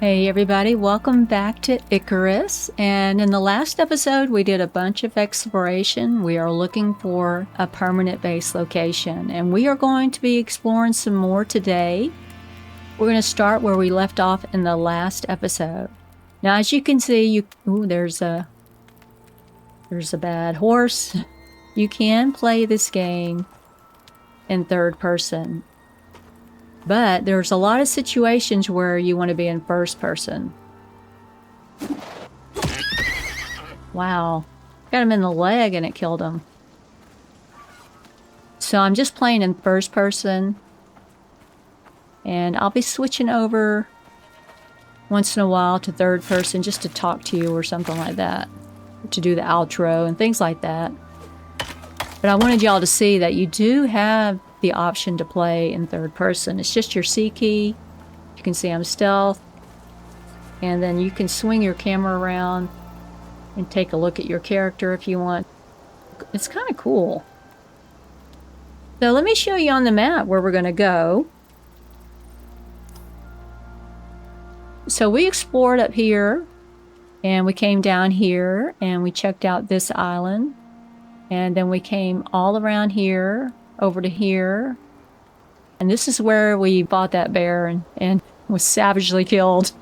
Hey everybody, welcome back to Icarus. And in the last episode, we did a bunch of exploration. We are looking for a permanent base location, and we are going to be exploring some more today. We're going to start where we left off in the last episode. Now, as you can see, there's a bad horse. You can play this game in third person. But there's a lot of situations where you want to be in first person. Wow. Got him in the leg and it killed him. So I'm just playing in first person. And I'll be switching over once in a while to third person just to talk to you or something like that. To do the outro and things like that. But I wanted y'all to see that you do have the option to play in third person. It's just your C key. You can see I'm stealth. And then you can swing your camera around and take a look at your character if you want. It's kind of cool. So let me show you on the map where we're going to go. So we explored up here and we came down here and we checked out this island. And then we came all around here, over to here. And this is where we fought that bear and was savagely killed.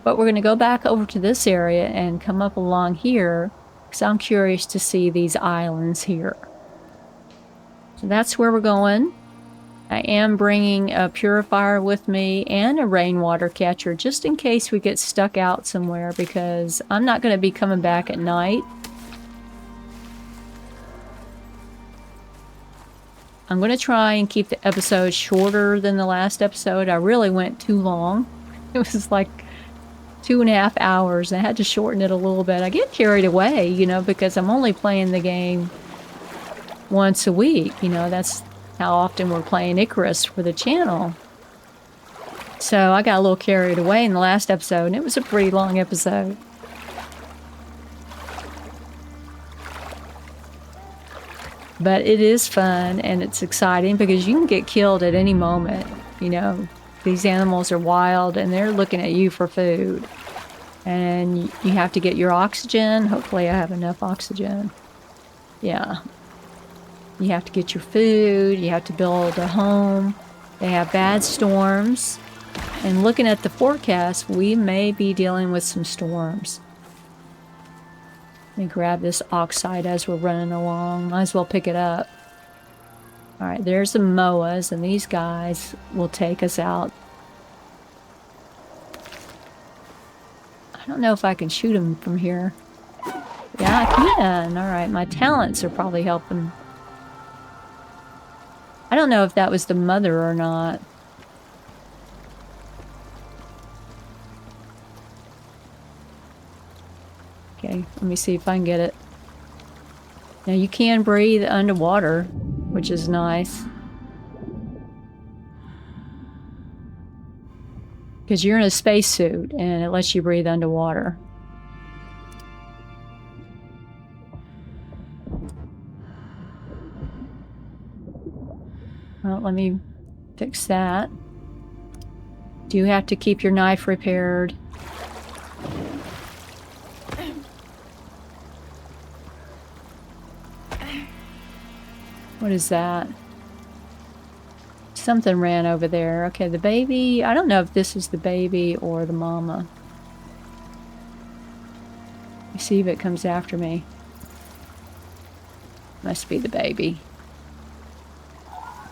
But we're going to go back over to this area and come up along here because I'm curious to see these islands here. So that's where we're going. I am bringing a purifier with me and a rainwater catcher just in case we get stuck out somewhere because I'm not going to be coming back at night. I'm going to try and keep the episode shorter than the last episode. I really went too long. It was like 2.5 hours. I had to shorten it a little bit. I get carried away, you know, because I'm only playing the game once a week. You know, that's how often we're playing Icarus for the channel. So I got a little carried away in the last episode, and it was a pretty long episode. But it is fun and it's exciting because you can get killed at any moment. You know, these animals are wild and they're looking at you for food. And you have to get your oxygen. Hopefully I have enough oxygen. Yeah. You have to get your food. You have to build a home. They have bad storms. And looking at the forecast, we may be dealing with some storms. Let me grab this oxide as we're running along. Might as well pick it up. Alright, there's the MOAs, and these guys will take us out. I don't know if I can shoot them from here. Yeah, I can. Alright, my talents are probably helping. I don't know if that was the mother or not. Okay, let me see if I can get it. Now you can breathe underwater, which is nice. Because you're in a spacesuit and it lets you breathe underwater. Well, let me fix that. Do you have to keep your knife repaired? What is that? Something ran over there. Okay, the baby. I don't know if this is the baby or the mama. Let me see if it comes after me. Must be the baby.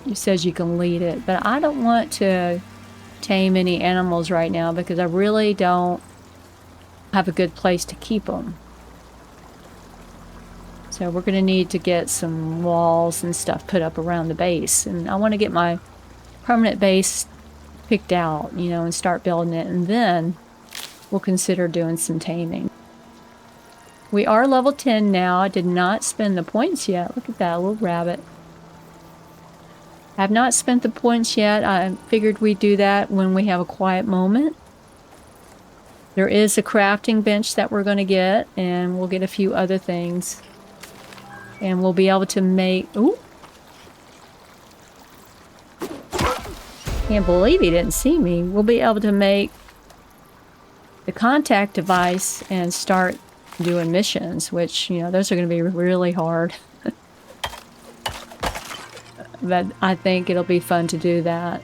It says you can lead it, but I don't want to tame any animals right now because I really don't have a good place to keep them. So we're going to need to get some walls and stuff put up around the base. And I want to get my permanent base picked out, you know, and start building it. And then we'll consider doing some taming. We are level 10 now. I did not spend the points yet. Look at that little rabbit. I have not spent the points yet. I figured we'd do that when we have a quiet moment. There is a crafting bench that we're going to get. And we'll get a few other things. And we'll be able to make... Ooh! Can't believe he didn't see me. We'll be able to make the contact device and start doing missions, which, you know, those are going to be really hard. But I think it'll be fun to do that.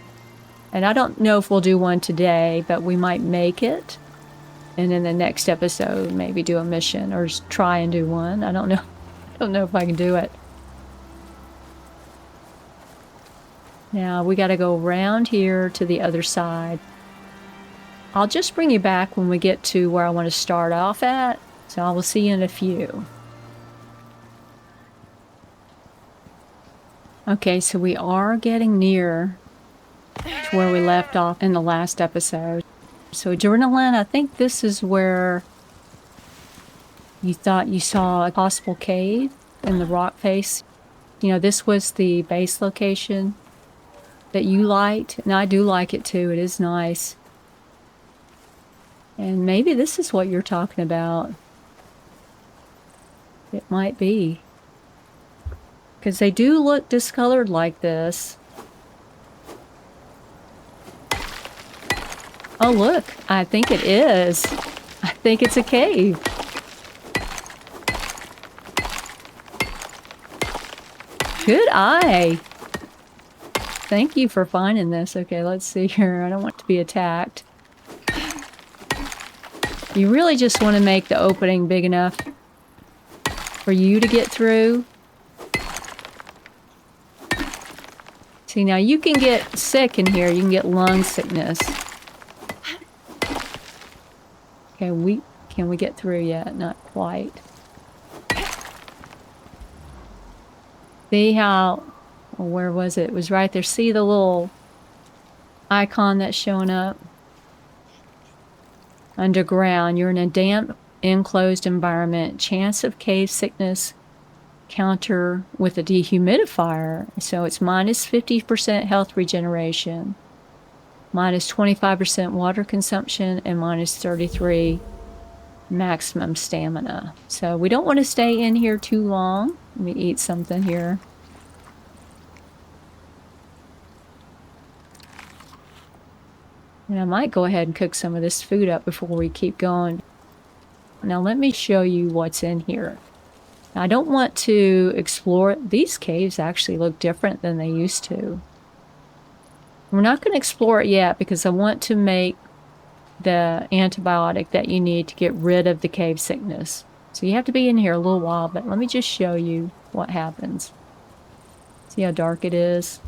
And I don't know if we'll do one today, but we might make it. And in the next episode, maybe do a mission or just try and do one. I don't know. I don't know if I can do it. Now we got to go around here to the other side. I'll just bring you back when we get to where I want to start off at. So I will see you in a few. Okay, so we are getting near to where we left off in the last episode. So Adrenaline, I think this is where you thought you saw a possible cave in the rock face. You know, this was the base location that you liked, and I do like it too. It is nice. And maybe this is what you're talking about. It might be. Because they do look discolored like this. Oh, look. I think it is. I think it's a cave. Good eye. Thank you for finding this. Okay, let's see here. I don't want to be attacked. You really just want to make the opening big enough for you to get through. See, now you can get sick in here. You can get lung sickness. Okay, can we get through yet? Not quite. See how, well, where was it? It was right there. See the little icon that's showing up? Underground. You're in a damp, enclosed environment. Chance of cave sickness counter with a dehumidifier. So it's minus 50% health regeneration, minus 25% water consumption, and minus 33 maximum stamina. So we don't want to stay in here too long. Let me eat something here. And I might go ahead and cook some of this food up before we keep going. Now let me show you what's in here. Now, I don't want to explore. These caves actually look different than they used to. We're not going to explore it yet because I want to make the antibiotic that you need to get rid of the cave sickness. So you have to be in here a little while, but let me just show you what happens. See how dark it is?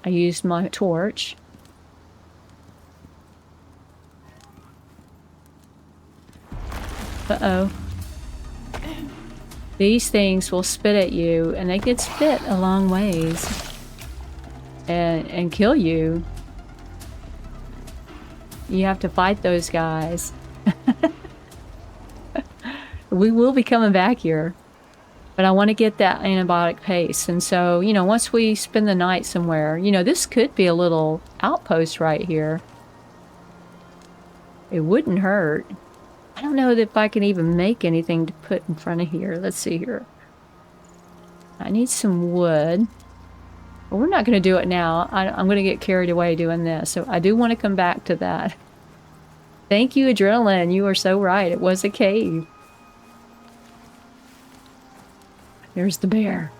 I used my torch. Uh-oh. These things will spit at you, and they can spit a long ways and kill you. You have to fight those guys. We will be coming back here, but I want to get that antibiotic paste. And so, you know, once we spend the night somewhere, you know, this could be a little outpost right here. It wouldn't hurt. I don't know if I can even make anything to put in front of here. Let's see here. I need some wood. But we're not going to do it now. I'm going to get carried away doing this. So I do want to come back to that. Thank you, Adrenaline. You are so right. It was a cave. There's the bear.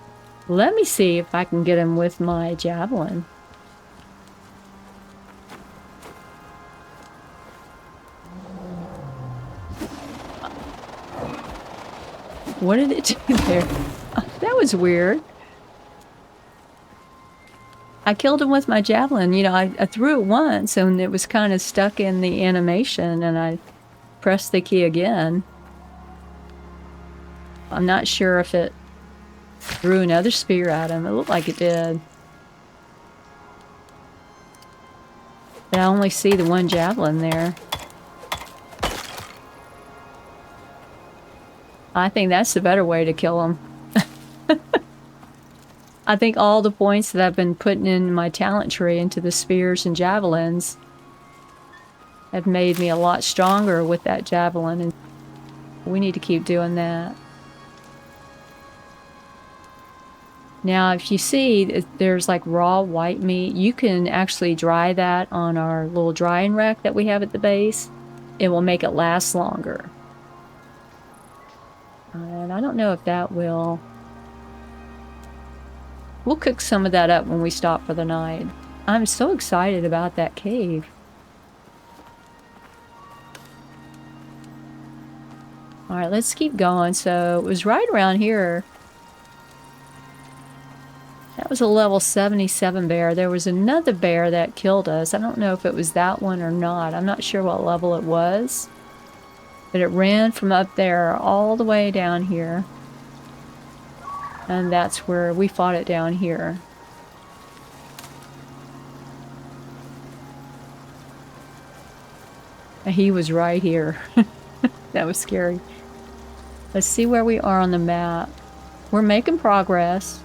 Let me see if I can get him with my javelin. What did it do there? Oh, that was weird. I killed him with my javelin. You know, I threw it once and it was kind of stuck in the animation, and I pressed the key again. I'm not sure if it threw another spear at him. It looked like it did. But I only see the one javelin there. I think that's the better way to kill him. I think all the points that I've been putting in my talent tree into the spears and javelins have made me a lot stronger with that javelin, and we need to keep doing that. Now, if you see there's like raw white meat, you can actually dry that on our little drying rack that we have at the base. It will make it last longer. And I don't know if that will... We'll cook some of that up when we stop for the night. I'm so excited about that cave. All right, let's keep going. So it was right around here. That was a level 77 bear. There was another bear that killed us. I don't know if it was that one or not. I'm not sure what level it was. But it ran from up there all the way down here. And that's where we fought it down here. And he was right here. That was scary. Let's see where we are on the map. We're making progress.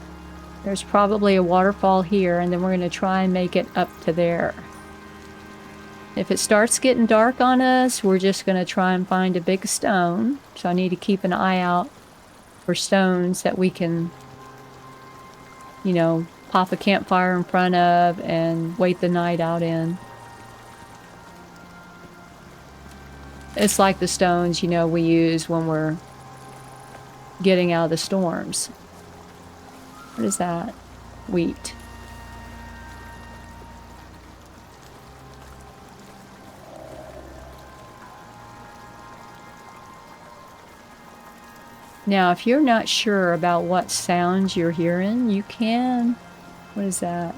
There's probably a waterfall here, and then we're going to try and make it up to there. If it starts getting dark on us, we're just going to try and find a big stone. So I need to keep an eye out for stones that we can, you know, pop a campfire in front of and wait the night out in. It's like the stones, you know, we use when we're getting out of the storms. What is that? Wheat. Now, if you're not sure about what sounds you're hearing, you can... What is that?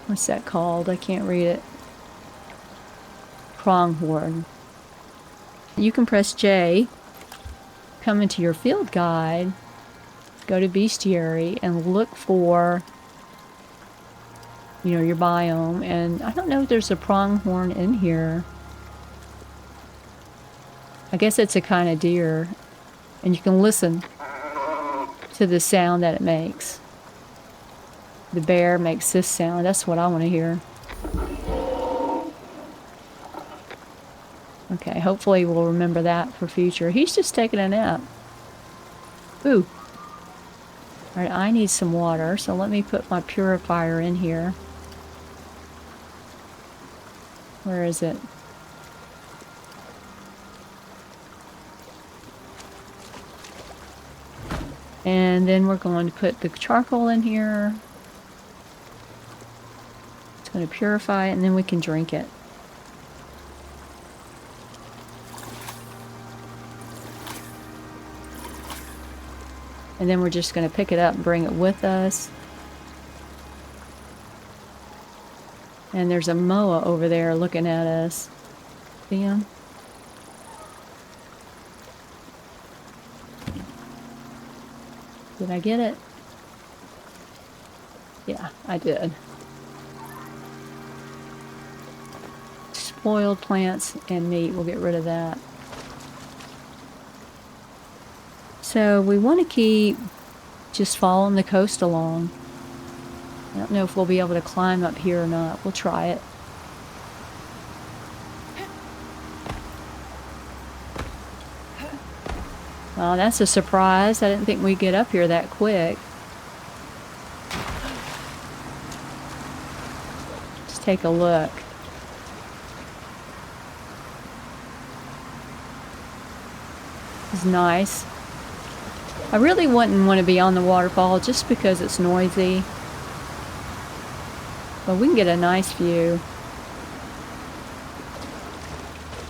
What's that called? I can't read it. Pronghorn. You can press J, come into your field guide, go to bestiary, and look for, you know, your biome. And I don't know if there's a pronghorn in here. I guess it's a kind of deer. And you can listen to the sound that it makes. The bear makes this sound. That's what I want to hear. Okay, hopefully we'll remember that for future. He's just taking a nap. Ooh. Alright, I need some water, so let me put my purifier in here. Where is it? And then we're going to put the charcoal in here. It's going to purify it, and then we can drink it. And then we're just going to pick it up and bring it with us. And there's a moa over there looking at us. See him? Did I get it? Yeah, I did. Spoiled plants and meat. We'll get rid of that. So we want to keep just following the coast along. I don't know if we'll be able to climb up here or not. We'll try it. Well, that's a surprise. I didn't think we'd get up here that quick. Just take a look. It's nice. I really wouldn't want to be on the waterfall just because it's noisy. But we can get a nice view.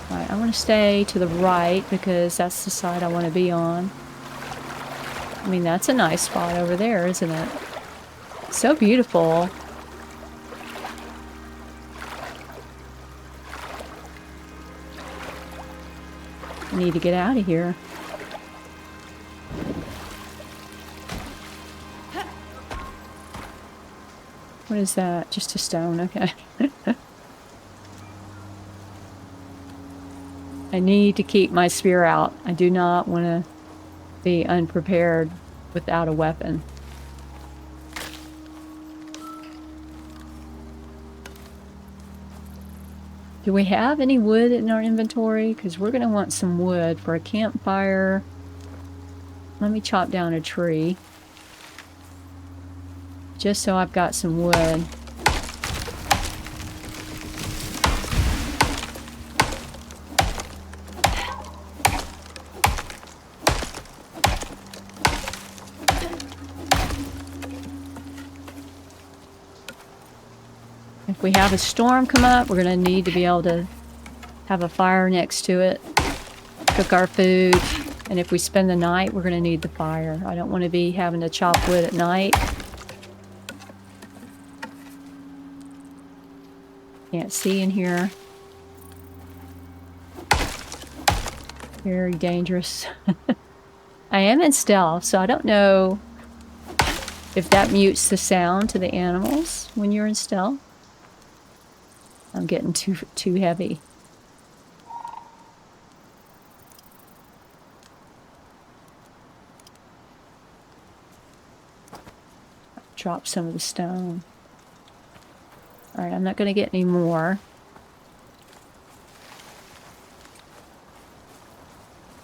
Alright, I want to stay to the right because that's the side I want to be on. I mean, that's a nice spot over there, isn't it? So beautiful. I need to get out of here. What is that? Just a stone, okay. I need to keep my spear out. I do not want to be unprepared without a weapon. Do we have any wood in our inventory? Because we're going to want some wood for a campfire. Let me chop down a tree. Just so I've got some wood. If we have a storm come up, we're going to need to be able to have a fire next to it, cook our food, and if we spend the night, we're going to need the fire. I don't want to be having to chop wood at night. Can't see in here. Very dangerous. I am in stealth, so I don't know if that mutes the sound to the animals when you're in stealth. I'm getting too heavy. Drop some of the stone. Alright, I'm not going to get any more.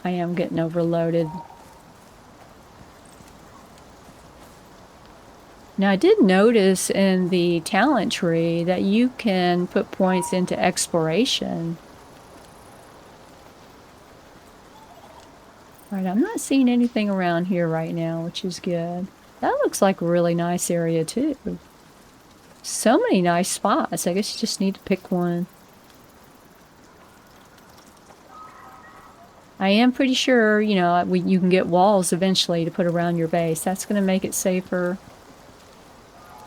I am getting overloaded. Now, I did notice in the talent tree that you can put points into exploration. Alright, I'm not seeing anything around here right now, which is good. That looks like a really nice area, too. So many nice spots. I guess you just need to pick one. I am pretty sure, you know, you can get walls eventually to put around your base. That's going to make it safer.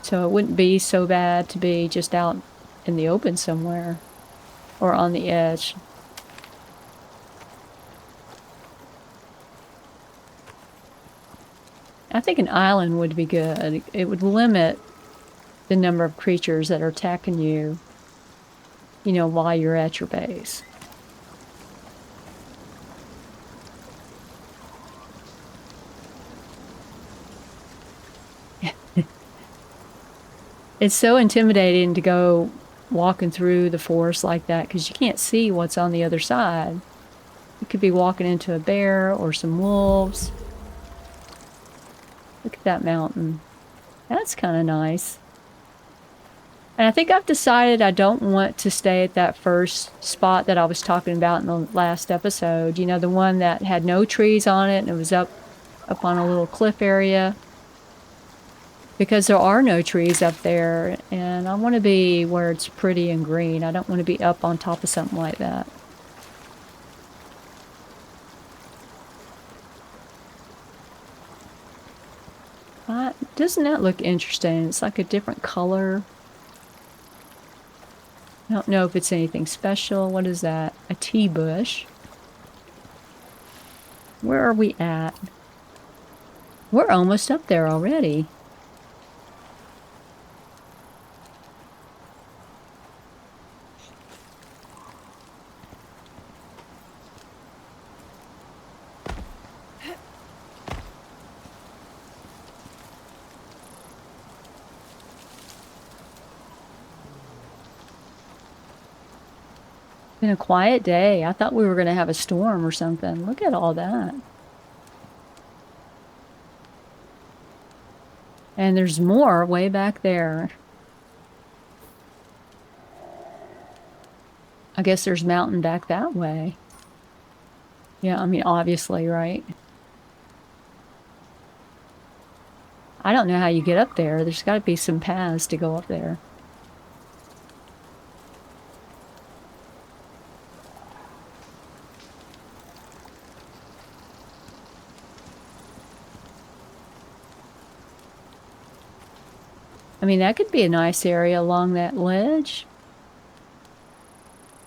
So it wouldn't be so bad to be just out in the open somewhere. Or on the edge. I think an island would be good. It would limit the number of creatures that are attacking you, you know, while you're at your base. It's so intimidating to go walking through the forest like that because you can't see what's on the other side. You could be walking into a bear or some wolves. Look at that mountain. That's kind of nice. And I think I've decided I don't want to stay at that first spot that I was talking about in the last episode. You know, the one that had no trees on it and it was up on a little cliff area. Because there are no trees up there, and I want to be where it's pretty and green. I don't want to be up on top of something like that. Doesn't that look interesting? It's like a different color. I don't know if it's anything special. What is that? A tea bush. Where are we at? We're almost up there already. Been a quiet day. I thought we were going to have a storm or something. Look at all that. And there's more way back there. I guess there's mountain back that way. Yeah, I mean, obviously, right? I don't know how you get up there. There's got to be some paths to go up there. I mean, that could be a nice area along that ledge.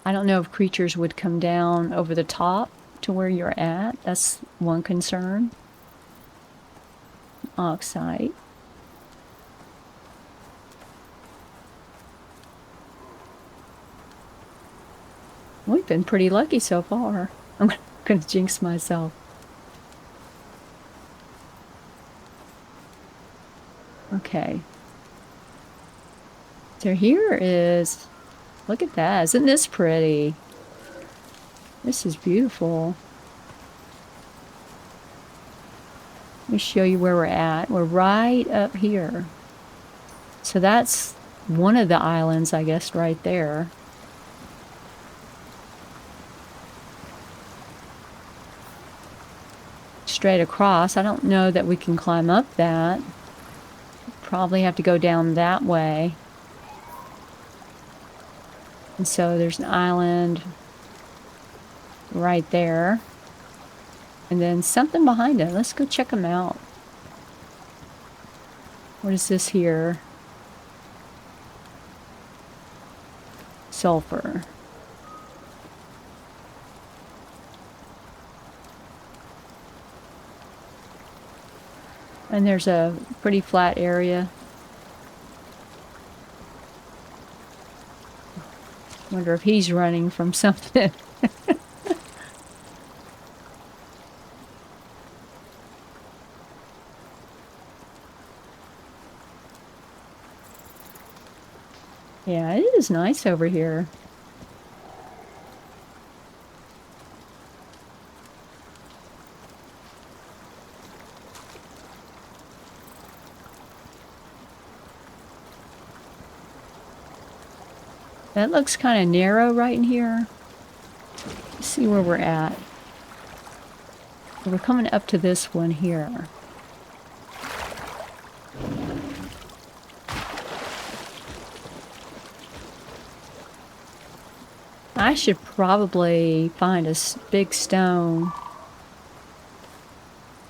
I don't know if creatures would come down over the top to where you're at. That's one concern. Oxide. We've been pretty lucky so far. I'm going to jinx myself. Okay. So here is Look at that. Isn't this pretty? This is beautiful. Let me show you where we're at. We're right up here. So that's one of the islands, I guess, right there. Straight across. I don't know that we can climb up that. Probably have to go down that way. And so there's an island right there. And then something behind it. Let's go check them out. What is this here? Sulfur. And there's a pretty flat area. Wonder if he's running from something. Yeah, it is nice over here. That looks kind of narrow right in here. Let's see where we're at. We're coming up to this one here. I should probably find a big stone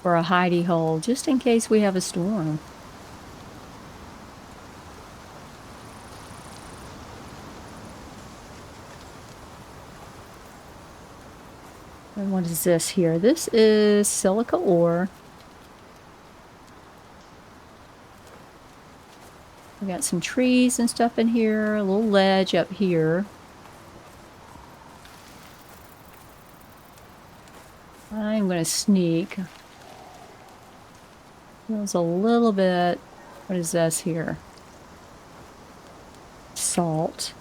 for a hidey hole, just in case we have a storm. And what is this here? This is silica ore. We got some trees and stuff in here, a little ledge up here. I'm going to sneak. Feels a little bit, what is this here? Salt.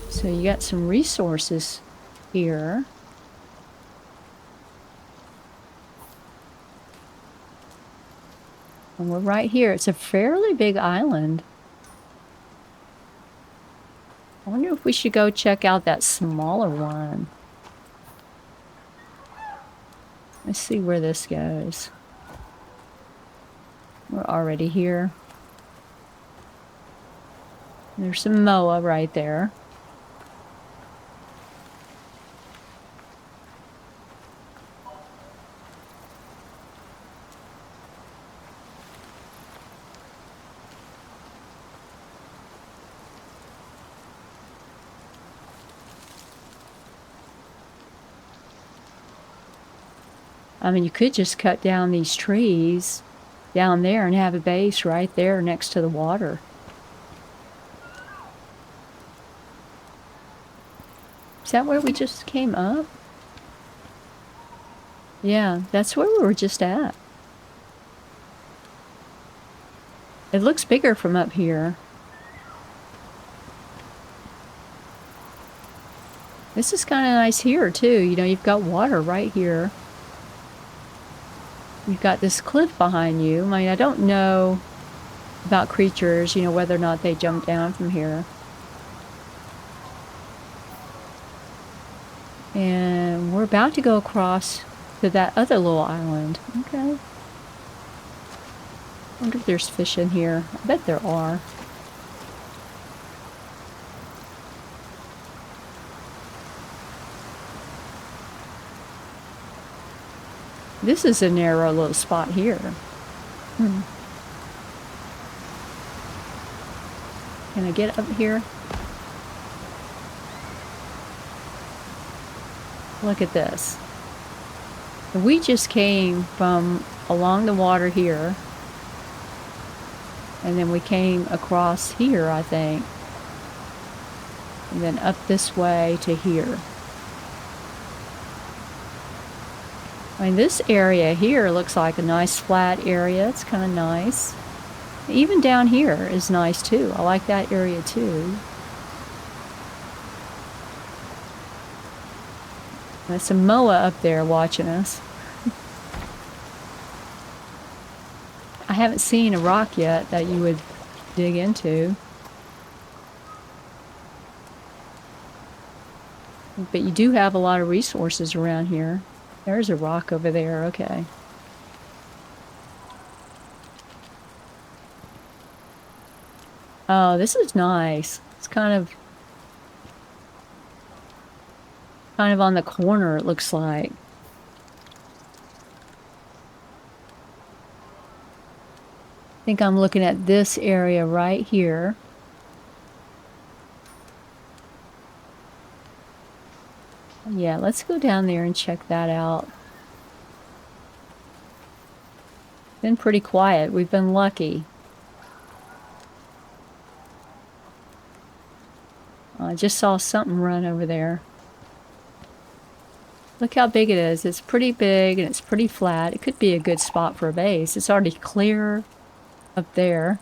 So you got some resources here. And we're right here. It's a fairly big island. I wonder if we should go check out that smaller one. Let's see where this goes. We're already here. There's some moa right there. I mean, you could just cut down these trees down there and have a base right there next to the water. Is that where we just came up? Yeah, that's where we were just at. It looks bigger from up here. This is kind of nice here, too. You know, you've got water right here. You've got this cliff behind you. I mean, I don't know about creatures, you know, whether or not they jump down from here. And we're about to go across to that other little island. Okay. I wonder if there's fish in here. I bet there are. This is a narrow little spot here. Can I get up here? Look at this. We just came from along the water here. And then we came across here, I think. And then up this way to here. I mean, this area here looks like a nice flat area. It's kind of nice. Even down here is nice too. I like that area too. There's some moa up there watching us. I haven't seen a rock yet that you would dig into. But you do have a lot of resources around here. There's a rock over there, okay. Oh, this is nice. It's kind of on the corner, it looks like. I think I'm looking at this area right here. Yeah, let's go down there and check that out. Been pretty quiet. We've been lucky. I just saw something run over there. Look how big it is. It's pretty big and it's pretty flat. It could be a good spot for a base. It's already clear up there.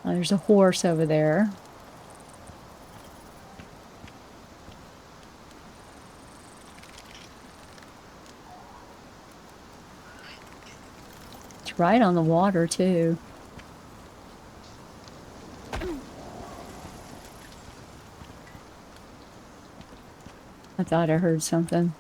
There's a horse over there. It's right on the water, too. I thought I heard something.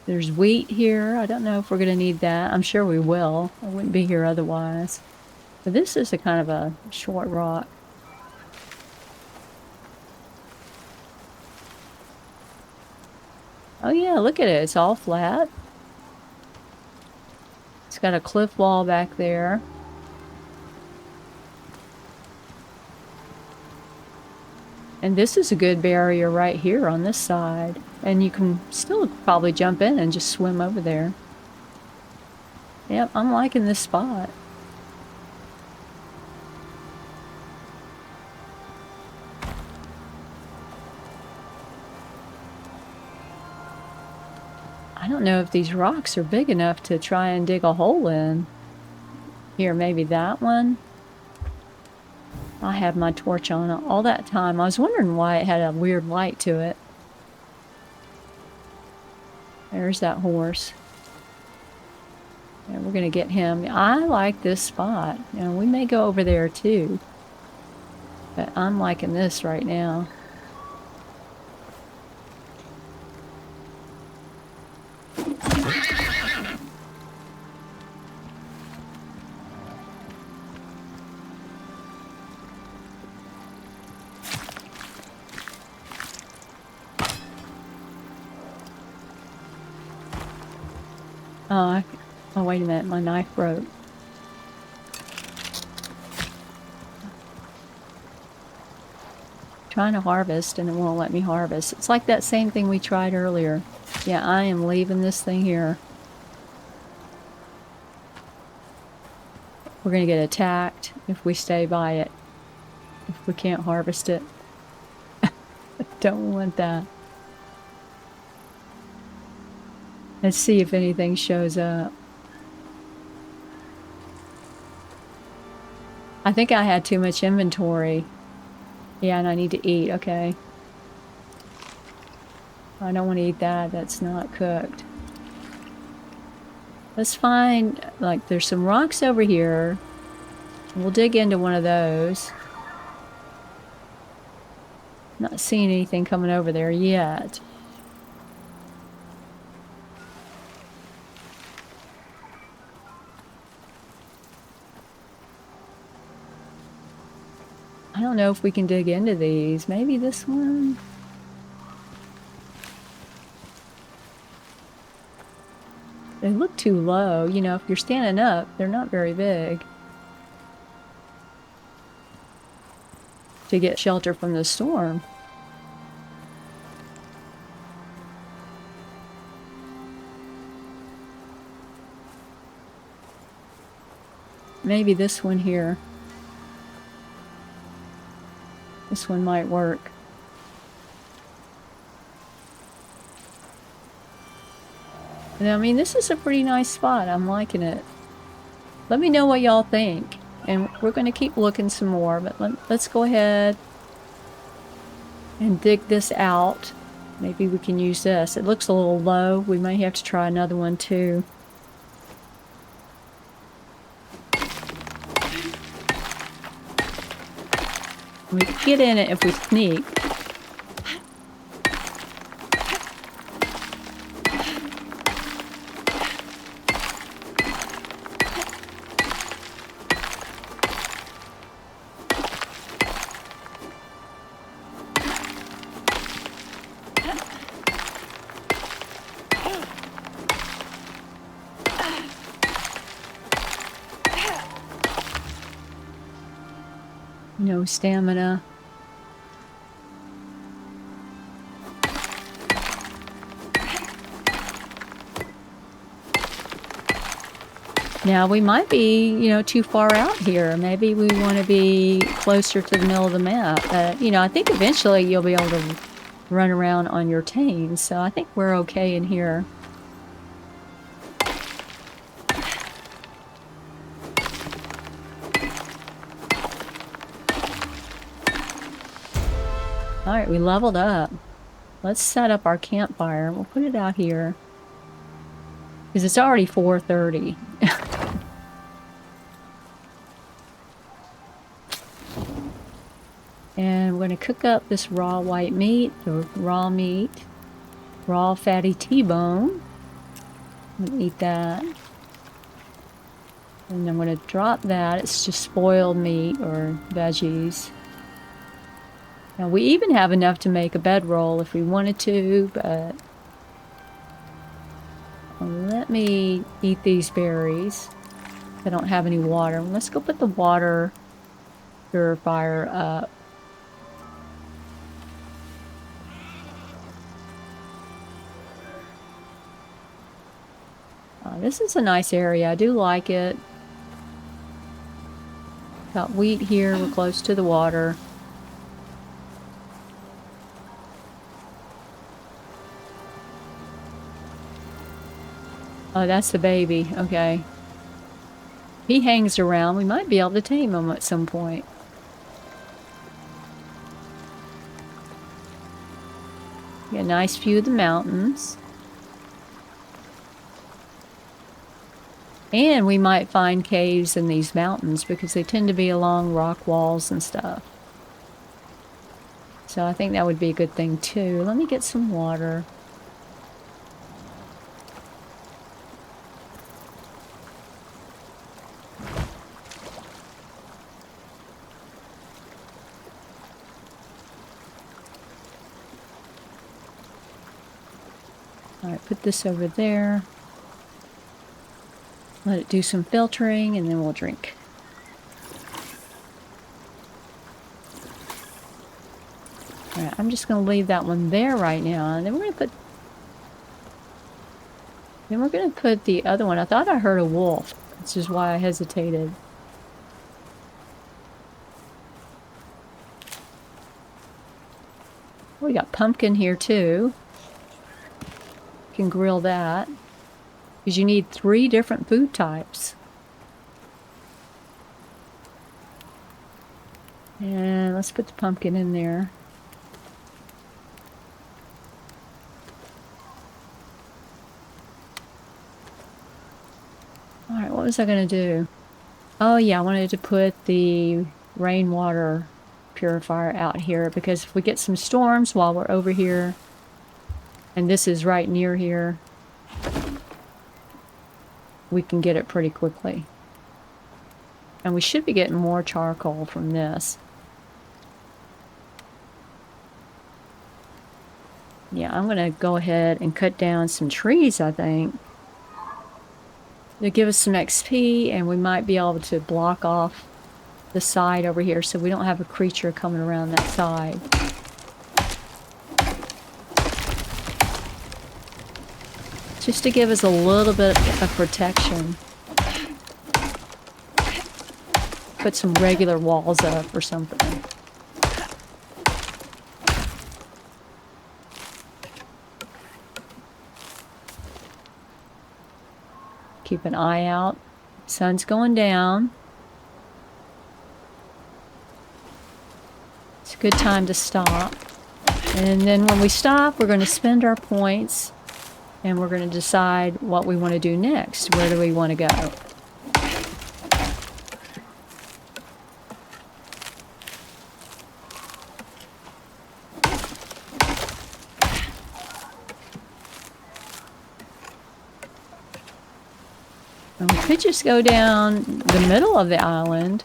There's wheat here. I don't know if we're going to need that. I'm sure we will. I wouldn't be here otherwise. But this is a kind of a short rock. Oh yeah, look at it. It's all flat. It's got a cliff wall back there. And this is a good barrier right here on this side. And you can still probably jump in and just swim over there. Yep, I'm liking this spot. I don't know if these rocks are big enough to try and dig a hole in. Here, maybe that one. I had my torch on all that time. I was wondering why it had a weird light to it. There's that horse. Yeah, we're gonna get him. I like this spot. You know, we may go over there too. But I'm liking this right now. Oh, wait a minute, my knife broke. Trying to harvest and it won't let me harvest. It's like that same thing we tried earlier. Yeah, I am leaving this thing here. We're gonna get attacked if we stay by it. If we can't harvest it. Don't want that. Let's see if anything shows up. I think I had too much inventory. Yeah, and I need to eat, okay. I don't want to eat that, that's not cooked. Let's find, like, there's some rocks over here. We'll dig into one of those. Not seeing anything coming over there yet. I don't know if we can dig into these. Maybe this one? They look too low. You know, if you're standing up, they're not very big. To get shelter from the storm. maybe this one here. This one might work. And I mean, this is a pretty nice spot. I'm liking it. Let me know what y'all think. And we're going to keep looking some more, but let's go ahead and dig this out. Maybe we can use this. It looks a little low. We may have to try another one too. We can get in it if we sneak. No stamina. Now we might be, you know, too far out here. Maybe we want to be closer to the middle of the map. You know, I think eventually you'll be able to run around on your tame, so I think we're okay in here. Alright, we leveled up. Let's set up our campfire. We'll put it out here. Because it's already 4:30. And we're going to cook up this raw white meat, or raw meat. Raw fatty T-bone. I'm going to eat that. And I'm going to drop that. It's just spoiled meat or veggies. Now, we even have enough to make a bedroll if we wanted to, but let me eat these berries. I don't have any water. Let's go put the water purifier up. This is a nice area. I do like it. Got wheat here. We're close to the water. Oh, that's the baby. Okay. He hangs around. We might be able to tame him at some point. Get a nice view of the mountains. And we might find caves in these mountains because they tend to be along rock walls and stuff. So I think that would be a good thing too. Let me get some water. Alright, put this over there. Let it do some filtering and then we'll drink. Alright, I'm just going to leave that one there right now. And then we're going to put the other one. I thought I heard a wolf. Which is why I hesitated. We got pumpkin here too. Can grill that because you need 3 different food types. And let's put the pumpkin in there. Alright, what was I going to do? Oh yeah, I wanted to put the rainwater purifier out here because if we get some storms while we're over here, and this is right near here, we can get it pretty quickly. And we should be getting more charcoal from this. Yeah, I'm going to go ahead and cut down some trees, I think. They'll give us some XP, and we might be able to block off the side over here so we don't have a creature coming around that side. Just to give us a little bit of protection. put some regular walls up or something. Keep an eye out. Sun's going down. It's a good time to stop. And then when we stop, we're going to spend our points and we're going to decide what we want to do next. Where do we want to go? And we could just go down the middle of the island,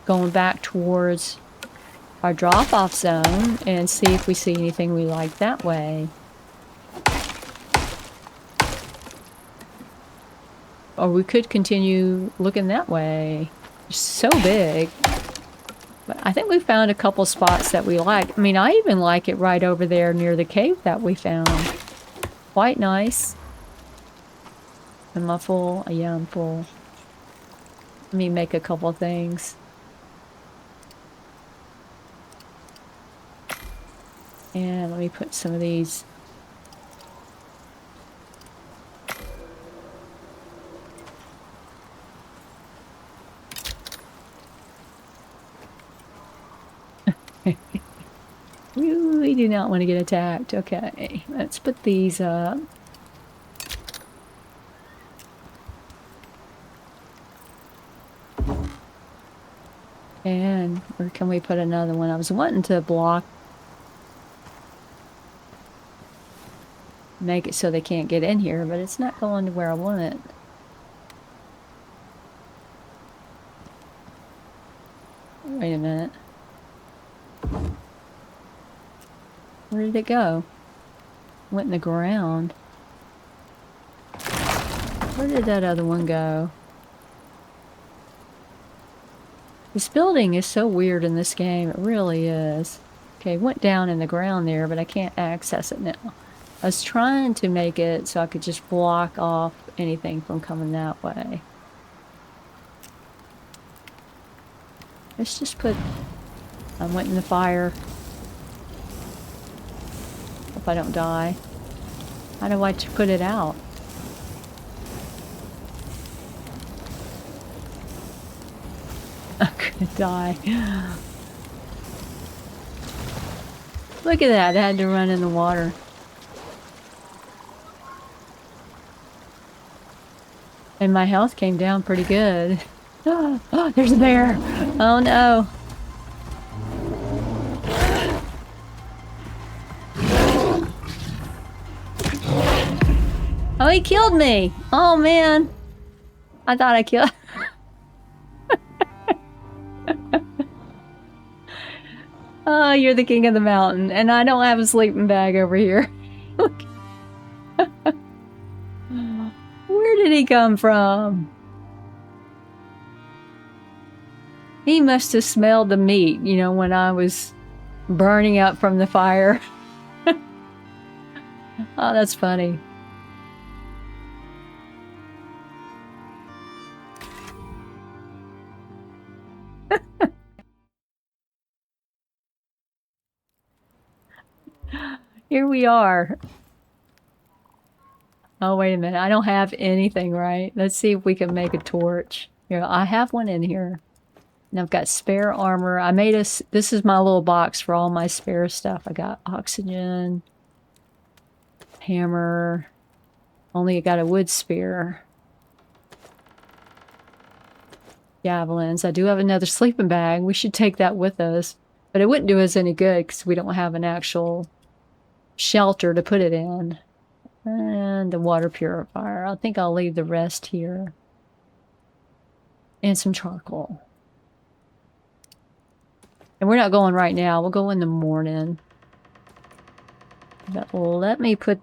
going back towards our drop-off zone and see if we see anything we like that way. Or we could continue looking that way. It's so big. But I think we found a couple spots that we like. I mean, I even like it right over there near the cave that we found. Quite nice. Am I full? Yeah, I'm full. Let me make a couple things. And let me put some of these. We do not want to get attacked. Okay, let's put these up. And where can we put another one? I was wanting to block, make it so they can't get in here, but it's not going to where I want it. Wait a minute. Where did it go? Went in the ground. Where did that other one go? This building is so weird in this game. It really is. Okay, it went down in the ground there, but I can't access it now. I was trying to make it so I could just block off anything from coming that way. Let's just put... I went in the fire. Hope I don't die. How do I put it out? I'm gonna die. Look at that, I had to run in the water. And my health came down pretty good. Oh, there's a bear! Oh no! Oh, he killed me! Oh man! I thought I killed... Oh, you're the king of the mountain, and I don't have a sleeping bag over here. Look. Where did he come from? He must have smelled the meat, you know, when I was burning up from the fire. Oh, that's funny. Here we are. Oh, wait a minute. I don't have anything, right? Let's see if we can make a torch. Here, I have one in here. And I've got spare armor. I made this is my little box for all my spare stuff. I got oxygen, hammer. Only got a wood spear. Javelins. I do have another sleeping bag. We should take that with us. But it wouldn't do us any good because we don't have an actual shelter to put it in. And the water purifier. I think I'll leave the rest here. And some charcoal. And we're not going right now. We'll go in the morning. But let me put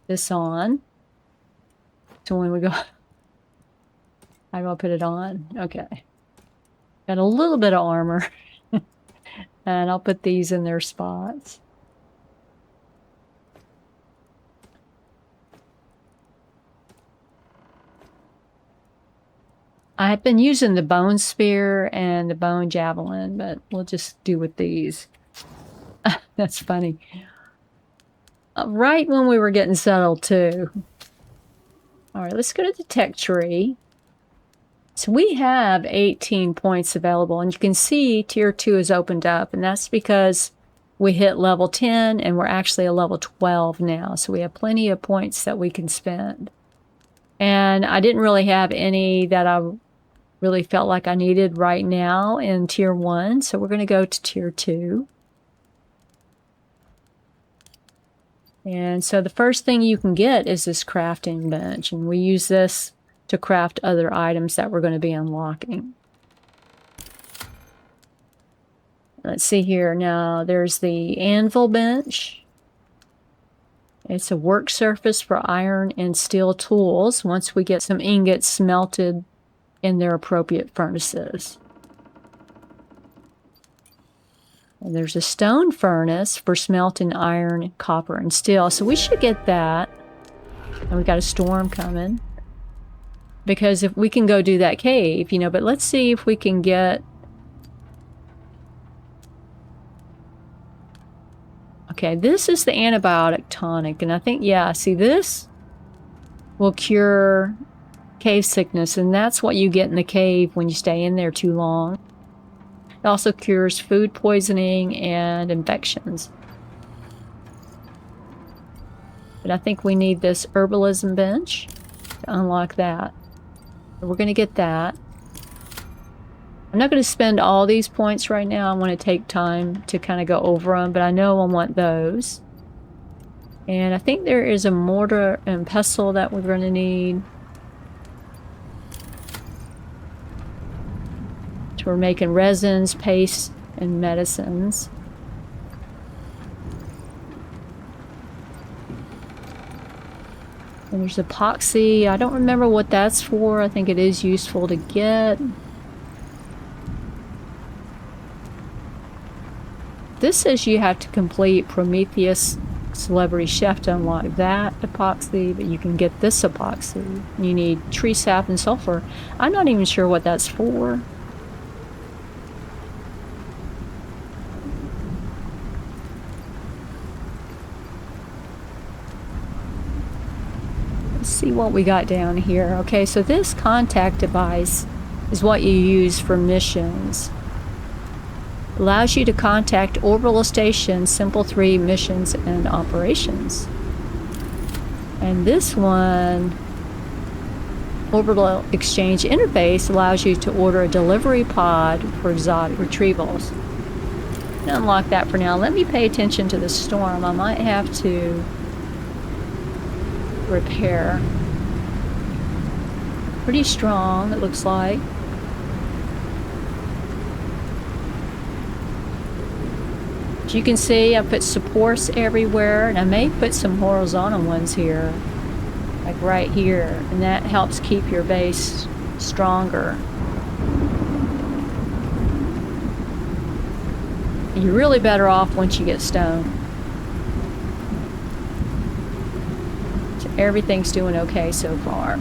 this on. So when we go... How do I put it on? Okay. Got a little bit of armor. And I'll put these in their spots. I've been using the bone spear and the bone javelin, but we'll just do with these. That's funny. Right when we were getting settled too. All right, let's go to the tech tree. So we have 18 points available, and you can see tier 2 is opened up, and that's because we hit level 10 and we're actually a level 12 now. So we have plenty of points that we can spend. And I didn't really have any that I really felt like I needed right now in tier 1. So we're going to go to tier 2. And so the first thing you can get is this crafting bench. And we use this to craft other items that we're going to be unlocking. Let's see here. Now there's the anvil bench. It's a work surface for iron and steel tools once we get some ingots smelted in their appropriate furnaces. And there's a stone furnace for smelting iron, copper, and steel. So we should get that. And we got a storm coming. Because if we can go do that cave, you know, but let's see if we can get... Okay, this is the antibiotic tonic. And I think, yeah, see, this will cure cave sickness. And that's what you get in the cave when you stay in there too long. It also cures food poisoning and infections. But I think we need this herbalism bench to unlock that. So we're going to get that. I'm not going to spend all these points right now. I want to take time to kind of go over them, but I know I want those. And I think there is a mortar and pestle that we're going to need. So we're making resins, paste, and medicines. And there's epoxy. I don't remember what that's for. I think it is useful to get. This says you have to complete Prometheus Celebrity Chef to unlock that epoxy, but you can get this epoxy. You need tree sap and sulfur. I'm not even sure what that's for. Let's see what we got down here. Okay, so this contact device is what you use for missions. Allows you to contact orbital stations, Simple 3 missions and operations. And this one, Orbital Exchange Interface, allows you to order a delivery pod for exotic retrievals. Unlock that for now. Let me pay attention to the storm. I might have to repair. Pretty strong, it looks like. As you can see, I put supports everywhere, and I may put some horizontal ones here, like right here, and that helps keep your base stronger. You're really better off once you get stone. So everything's doing okay so far.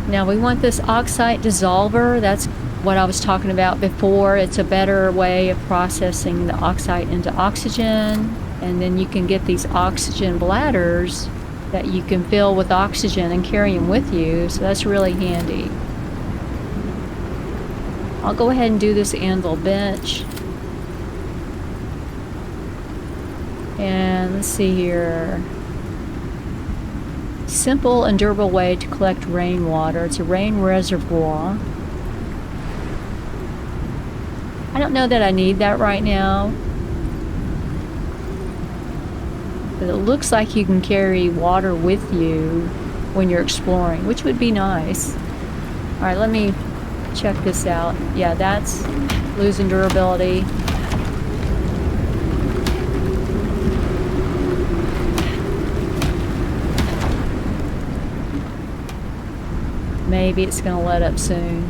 Now we want this oxide dissolver. That's what I was talking about before. It's a better way of processing the oxide into oxygen. And then you can get these oxygen bladders that you can fill with oxygen and carry them with you. So that's really handy. I'll go ahead and do this anvil bench. And let's see here. Simple and durable way to collect rainwater. It's a rain reservoir. I don't know that I need that right now. But it looks like you can carry water with you when you're exploring, which would be nice. Alright, let me check this out. Yeah, that's losing durability. Maybe it's going to let up soon.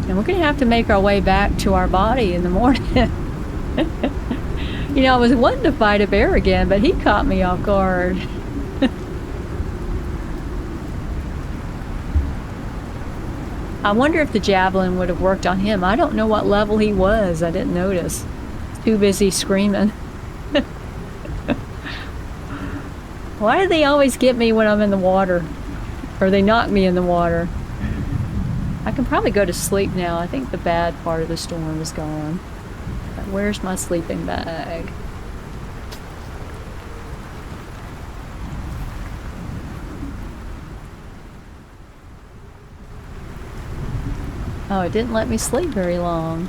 And we're going to have to make our way back to our body in the morning. You know, I was wanting to fight a bear again, but he caught me off guard. I wonder if the javelin would have worked on him. I don't know what level he was. I didn't notice. Too busy screaming. Why do they always get me when I'm in the water? Or they knock me in the water? I can probably go to sleep now. I think the bad part of the storm is gone. But where's my sleeping bag? Oh, it didn't let me sleep very long.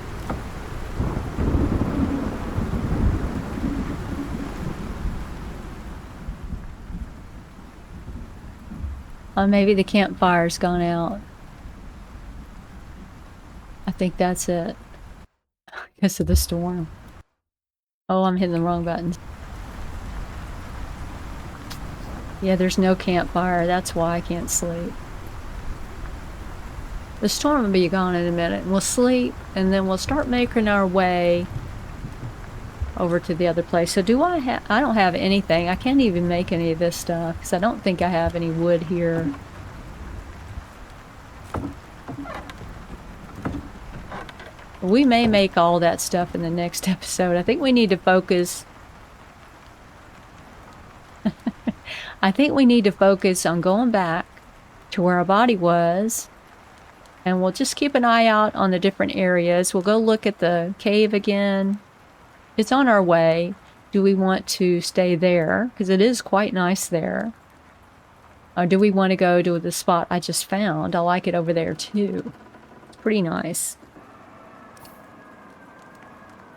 Maybe the campfire's gone out. I think that's it. Because of the storm. Oh, I'm hitting the wrong buttons. Yeah, there's no campfire. That's why I can't sleep. The storm will be gone in a minute. And we'll sleep, and then we'll start making our way over to the other place. So do I have... I don't have anything. I can't even make any of this stuff, because I don't think I have any wood here. We may make all that stuff in the next episode. I think we need to focus... I think we need to focus on going back to where our body was. And we'll just keep an eye out on the different areas. We'll go look at the cave again. It's on our way. Do we want to stay there? Because it is quite nice there. Or do we want to go to the spot I just found? I like it over there too. It's pretty nice.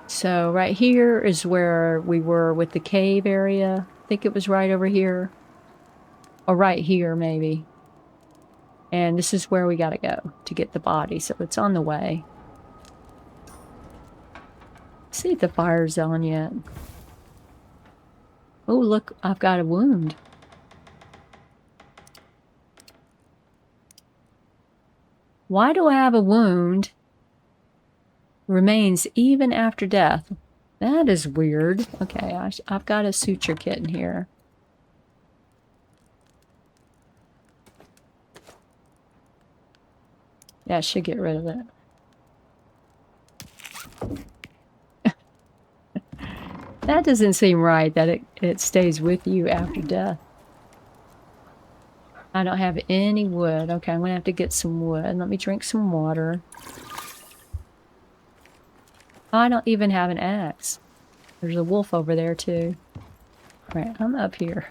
So right here is where we were with the cave area. I think it was right over here. Or right here, maybe. And this is where we gotta go to get the body. So it's on the way. Let's see if the fire's on yet. Oh, look, I've got a wound. Why do I have a wound? Remains even after death. That is weird. Okay, I've got a suture kit in here. Yeah, I should get rid of it. That doesn't seem right that it stays with you after death. I don't have any wood. Okay, I'm gonna have to get some wood. Let me drink some water. Oh, I don't even have an axe. There's a wolf over there too. Right, I'm up here.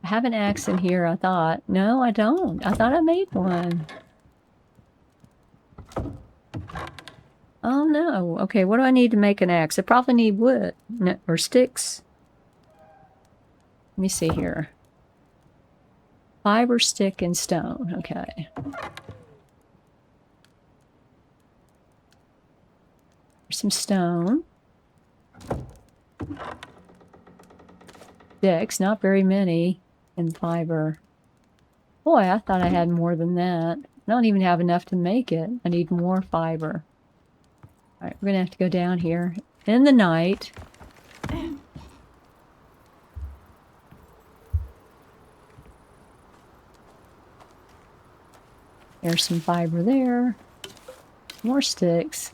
I have an axe in here, I thought. No, I don't. I thought I made one. Oh no. Okay, what do I need to make an axe? I probably need wood. No, or sticks. Let me see here. Fiber, stick, and stone. Okay. There's some stone. Sticks, not very many. And fiber. Boy, I thought I had more than that. I don't even have enough to make it. I need more fiber. Alright, we're gonna have to go down here in the night. There's some fiber there. More sticks.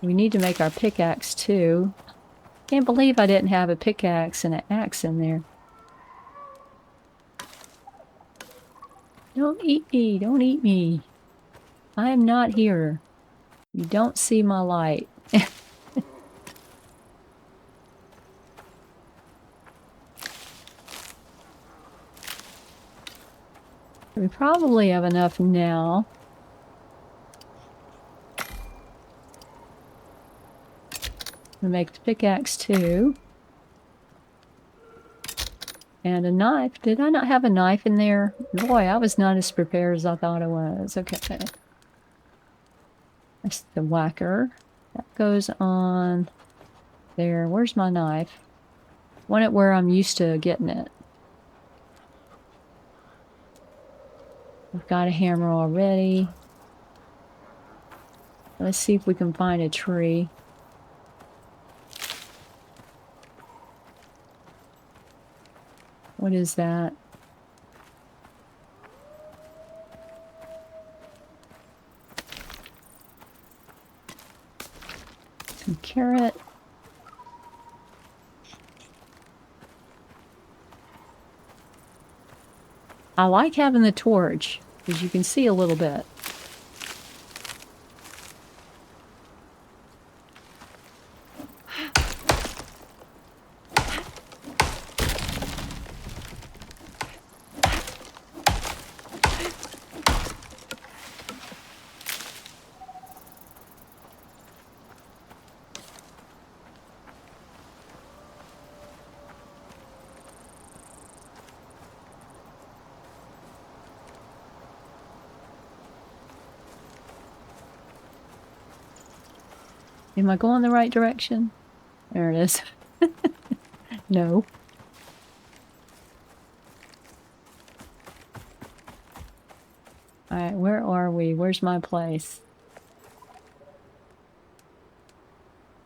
We need to make our pickaxe too. Can't believe I didn't have a pickaxe and an axe in there. Don't eat me, don't eat me. I am not here. You don't see my light. We probably have enough now. To make the pickaxe too. And a knife. Did I not have a knife in there? Boy, I was not as prepared as I thought I was. Okay. That's the whacker. That goes on there. Where's my knife? Want it where I'm used to getting it. We've got a hammer already. Let's see if we can find a tree. What is that? Some carrot. I like having the torch because you can see a little bit. Am I going the right direction? There it is. No. Alright, where are we? Where's my place?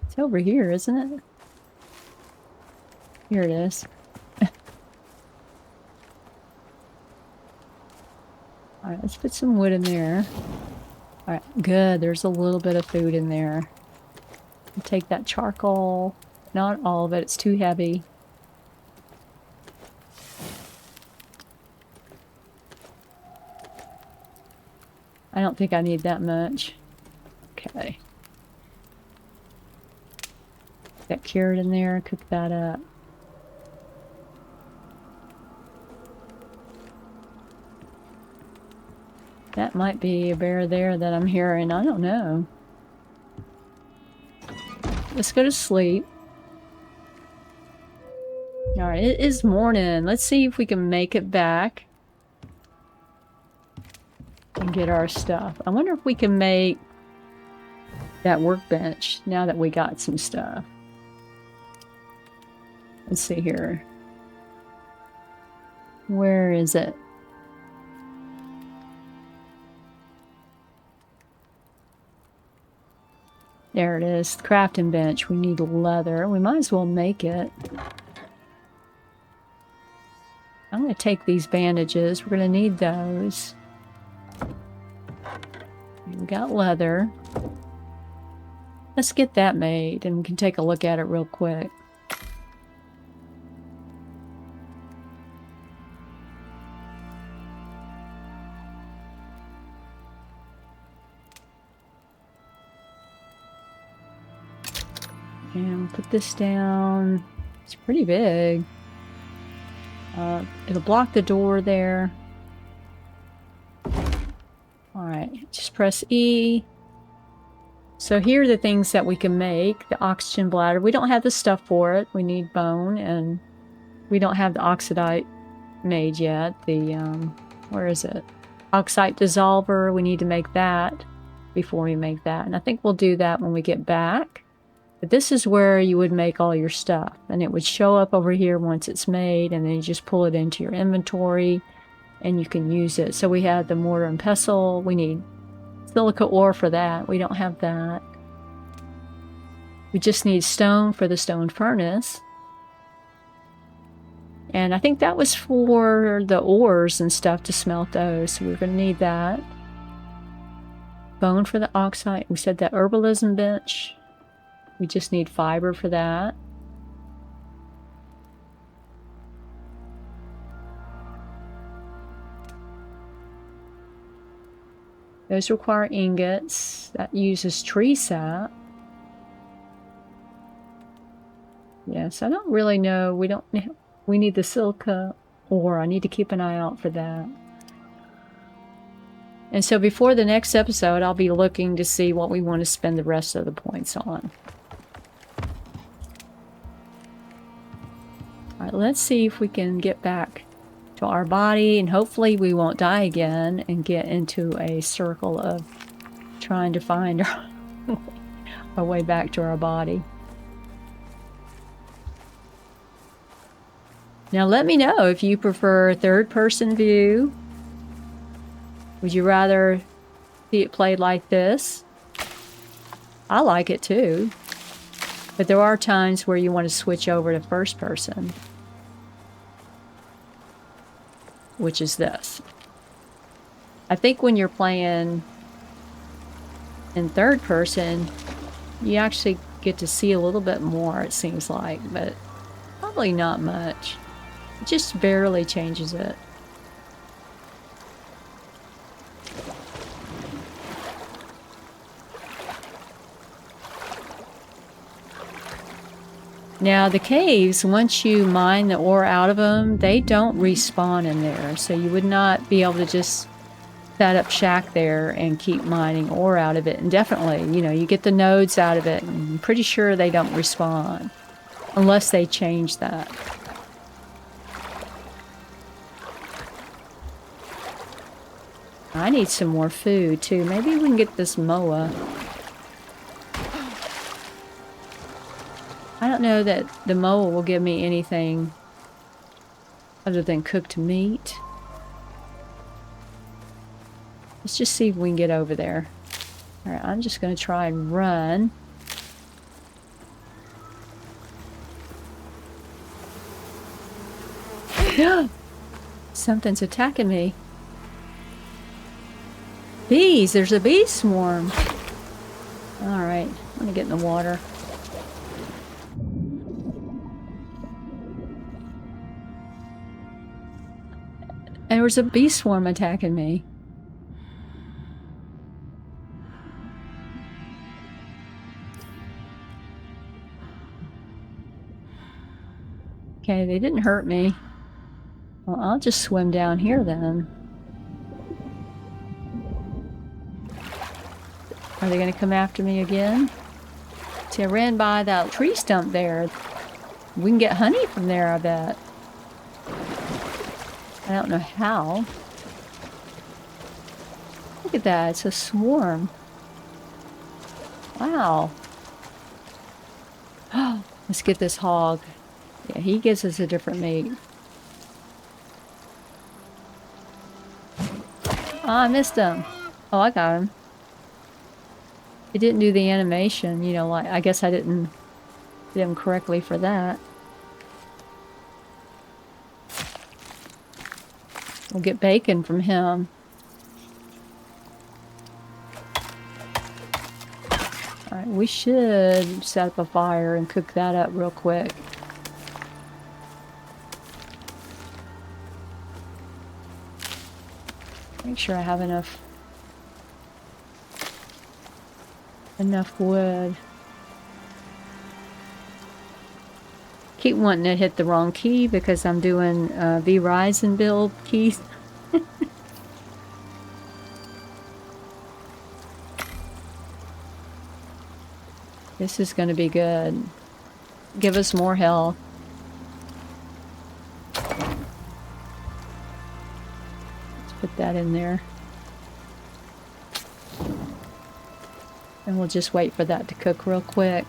It's over here, isn't it? Here it is. Alright, let's put some wood in there. Alright, good. There's a little bit of food in there. I'll take that charcoal. Not all of it, it's too heavy. I don't think I need that much. Okay. That carrot in there, cook that up. That might be a bear there that I'm hearing. I don't know. Let's go to sleep. Alright, it is morning. Let's see if we can make it back and get our stuff. I wonder if we can make that workbench now that we got some stuff. Let's see here. Where is it? There it is, the crafting bench. We need leather. We might as well make it. I'm going to take these bandages. We're going to need those. We got leather. Let's get that made and we can take a look at it real quick. And put this down. It's pretty big. It'll block the door there. Alright, just press E. So here are the things that we can make. The oxygen bladder. We don't have the stuff for it. We need bone, and we don't have the oxidite made yet. The, where is it? Oxide dissolver. We need to make that before we make that. And I think we'll do that when we get back. But this is where you would make all your stuff. And it would show up over here once it's made, and then you just pull it into your inventory and you can use it. So we have the mortar and pestle. We need silica ore for that. We don't have that. We just need stone for the stone furnace. And I think that was for the ores and stuff to smelt those. So we're going to need that. Bone for the oxide. We said that herbalism bench. We just need fiber for that. Those require ingots. That uses tree sap. Yes, I don't really know. We need the silica ore. I need to keep an eye out for that. And so before the next episode, I'll be looking to see what we want to spend the rest of the points on. Alright, let's see if we can get back to our body, and hopefully we won't die again and get into a circle of trying to find our way back to our body. Now let me know if you prefer third-person view Would you rather see it played like this? I like it too. But there are times where you want to switch over to first person, which is this. I think when you're playing in third person, you actually get to see a little bit more, it seems like, but probably not much. It just barely changes it. Now, the caves, once you mine the ore out of them, they don't respawn in there. So you would not be able to just set up shack there and keep mining ore out of it. And definitely, you know, you get the nodes out of it, and I'm pretty sure they don't respawn unless they change that. I need some more food, too. Maybe we can get this moa. I don't know that the moa will give me anything other than cooked meat. Let's just see if we can get over there. All right, I'm just going to try and run. Something's attacking me. Bees! There's a bee swarm. All right, I'm going to get in the water. And there was a bee swarm attacking me. Okay, they didn't hurt me. Well, I'll just swim down here then. Are they going to come after me again? See, I ran by that tree stump there. We can get honey from there, I bet. I don't know how. Look at that, it's a swarm. Wow. Let's get this hog. Yeah, he gives us a different meat. Oh, I missed him. Oh, I got him. It didn't do the animation, you know, like, I guess I didn't do him correctly for that. We'll get bacon from him. Alright, we should set up a fire and cook that up real quick. Make sure I have enough wood. Keep wanting to hit the wrong key because I'm doing V-Ryzen build keys. This is going to be good. Give us more health. Let's put that in there. And we'll just wait for that to cook real quick.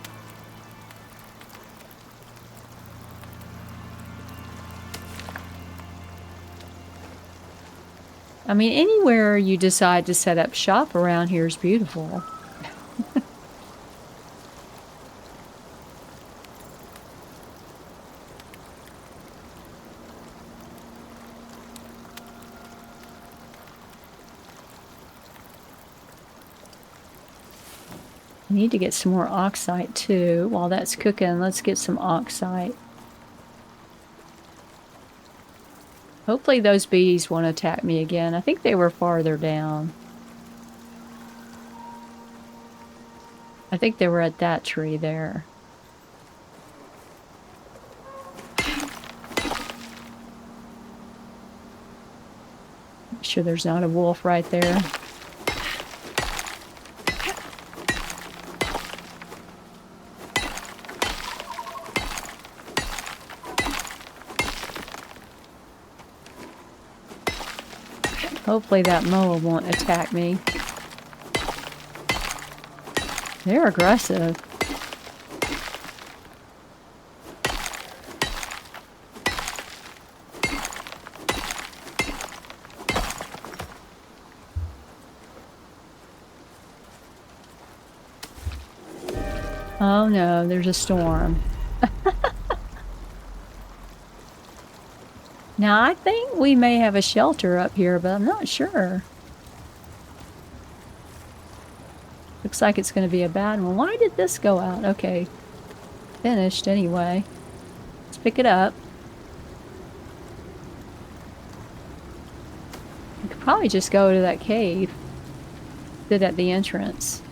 I mean, anywhere you decide to set up shop around here is beautiful. I need to get some more oxite too. While that's cooking, let's get some oxite. Hopefully those bees won't attack me again. I think they were farther down. I think they were at that tree there. Make sure there's not a wolf right there. Hopefully that moa won't attack me. They're aggressive. Oh no, there's a storm. Now, I think we may have a shelter up here, but I'm not sure. Looks like it's going to be a bad one. Why did this go out? Okay. Finished anyway. Let's pick it up. We could probably just go to that cave. Sit at the entrance.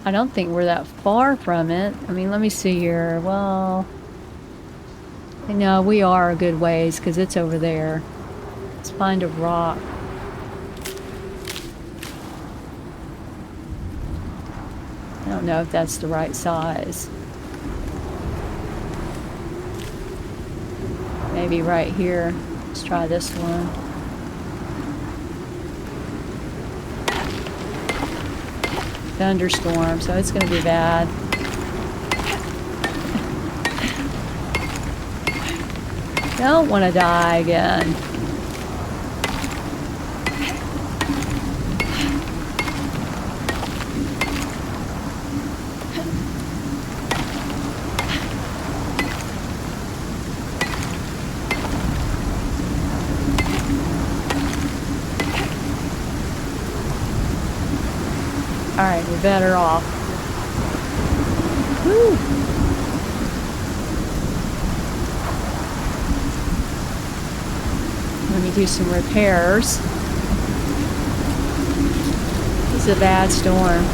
I don't think we're that far from it. I mean, let me see here. Well, no, we are a good ways because it's over there. Let's find a rock. I don't know if that's the right size. Maybe right here. Let's try this one. Thunderstorm, so it's going to be bad. Don't want to die again. Alright, we're better off. Woo! Let me do some repairs. This is a bad storm.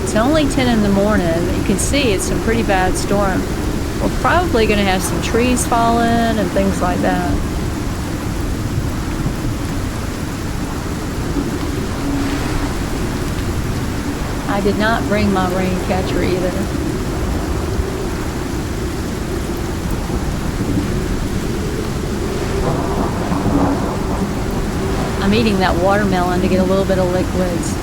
It's only 10 in the morning. You can see it's a pretty bad storm. We're probably going to have some trees falling and things like that. I did not bring my rain catcher either. I'm eating that watermelon to get a little bit of liquids.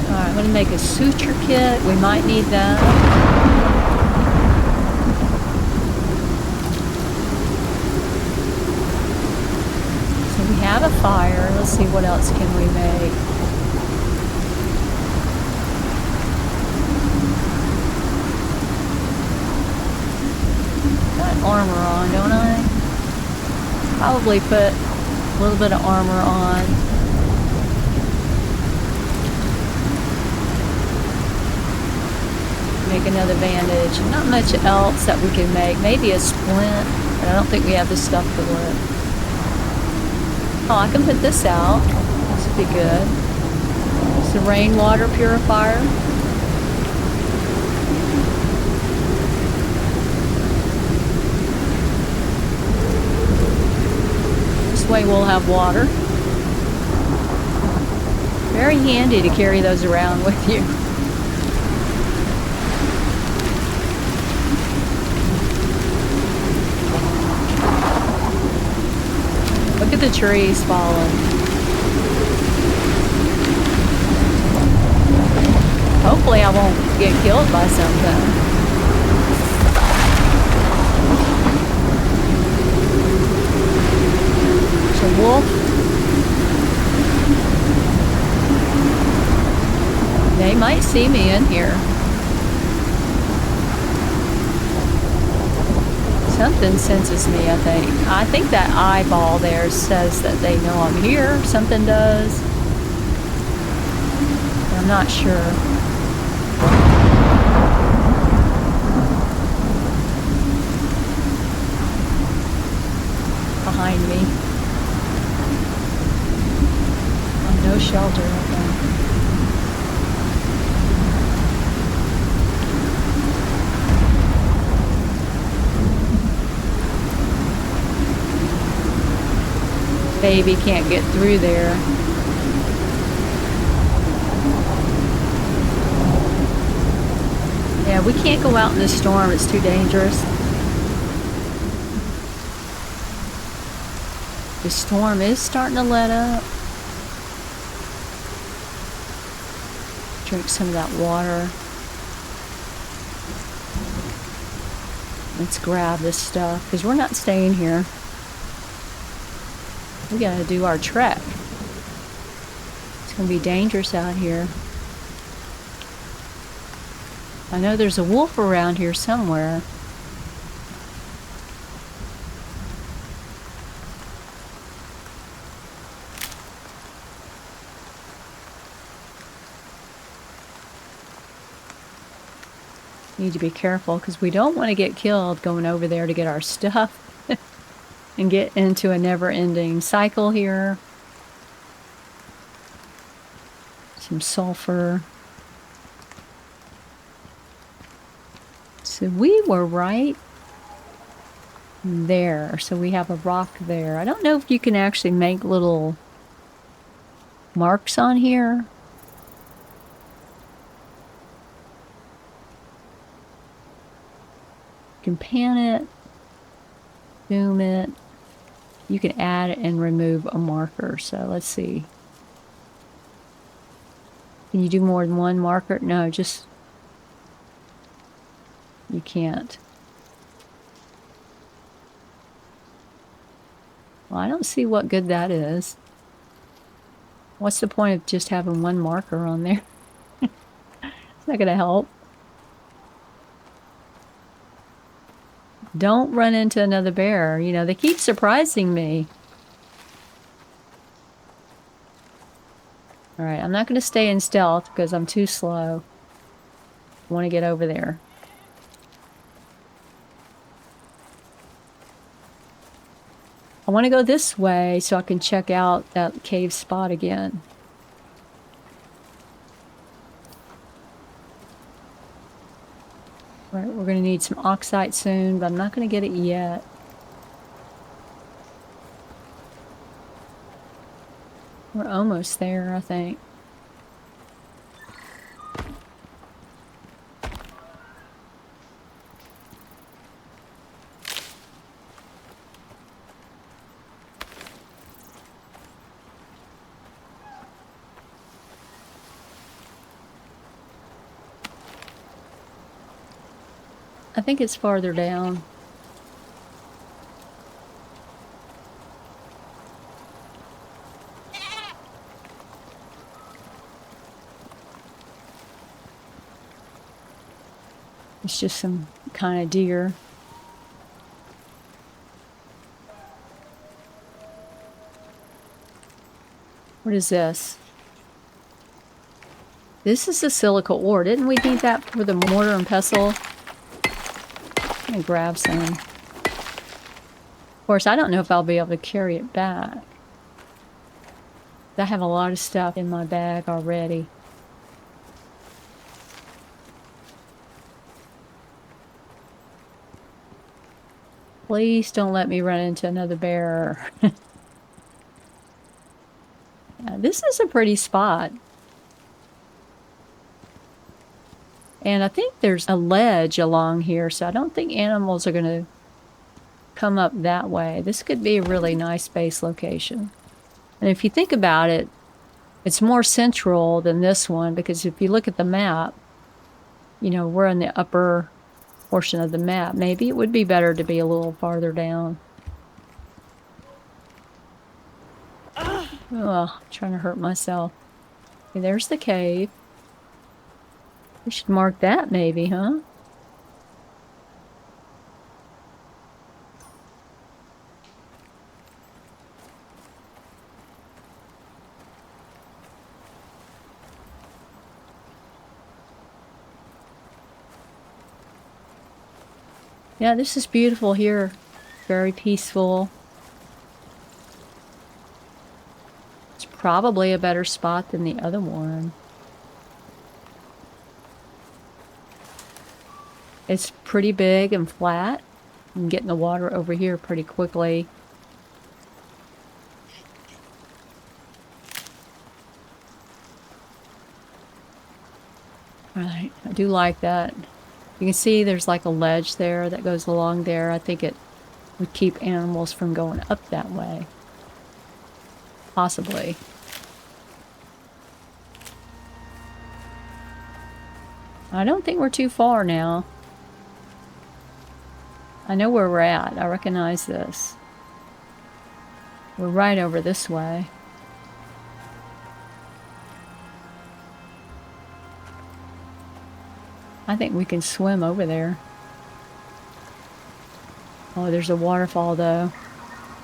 Alright, I'm going to make a suture kit. We might need that. Have a fire. Let's see, what else can we make? Got armor on, don't I? Probably put a little bit of armor on. Make another bandage. Not much else that we can make. Maybe a splint, but I don't think we have the stuff for it. Oh, I can put this out. This would be good. It's a rainwater purifier. This way we'll have water. Very handy to carry those around with you. Look at the trees falling. Hopefully I won't get killed by something. There's a wolf. They might see me in here. Something senses me, I think. I think that eyeball there says that they know I'm here. Something does. I'm not sure. Behind me. Oh, no shelter, okay. Baby can't get through there. Yeah, we can't go out in this storm. It's too dangerous. The storm is starting to let up. drink some of that water. Let's grab this stuff, because we're not staying here. We gotta do our trek. It's gonna be dangerous out here. I know there's a wolf around here somewhere. Need to be careful because we don't want to get killed going over there to get our stuff and get into a never-ending cycle here. Some sulfur. So we were right there. So we have a rock there. I don't know if you can actually make little marks on here. You can pan it, zoom it. You can add and remove a marker. So let's see. Can you do more than one marker? No, just, you can't. Well, I don't see what good that is. What's the point of just having one marker on there? It's not gonna help. Don't run into another bear. You know, they keep surprising me. All right, I'm not going to stay in stealth because I'm too slow. I want to get over there. I want to go this way so I can check out that cave spot again. Right, we're going to need some oxide soon, but I'm not going to get it yet. We're almost there, I think. I think it's farther down. It's just some kind of deer. What is this? This is a silica ore. Didn't we need that for the mortar and pestle? Let me grab some. Of course, I don't know if I'll be able to carry it back. I have a lot of stuff in my bag already. Please don't let me run into another bear. This is a pretty spot. And I think there's a ledge along here, so I don't think animals are going to come up that way. This could be a really nice base location. And if you think about it, it's more central than this one, because if you look at the map, you know, we're in the upper portion of the map. Maybe it would be better to be a little farther down. Oh, I'm trying to hurt myself. Okay, there's the cave. We should mark that maybe, huh? Yeah, this is beautiful here. Very peaceful. It's probably a better spot than the other one. It's pretty big and flat. I'm getting the water over here pretty quickly. Alright, I do like that. You can see there's like a ledge there that goes along there. I think it would keep animals from going up that way. Possibly. I don't think we're too far now. I know where we're at. I recognize this. We're right over this way. I think we can swim over there. Oh, there's a waterfall though.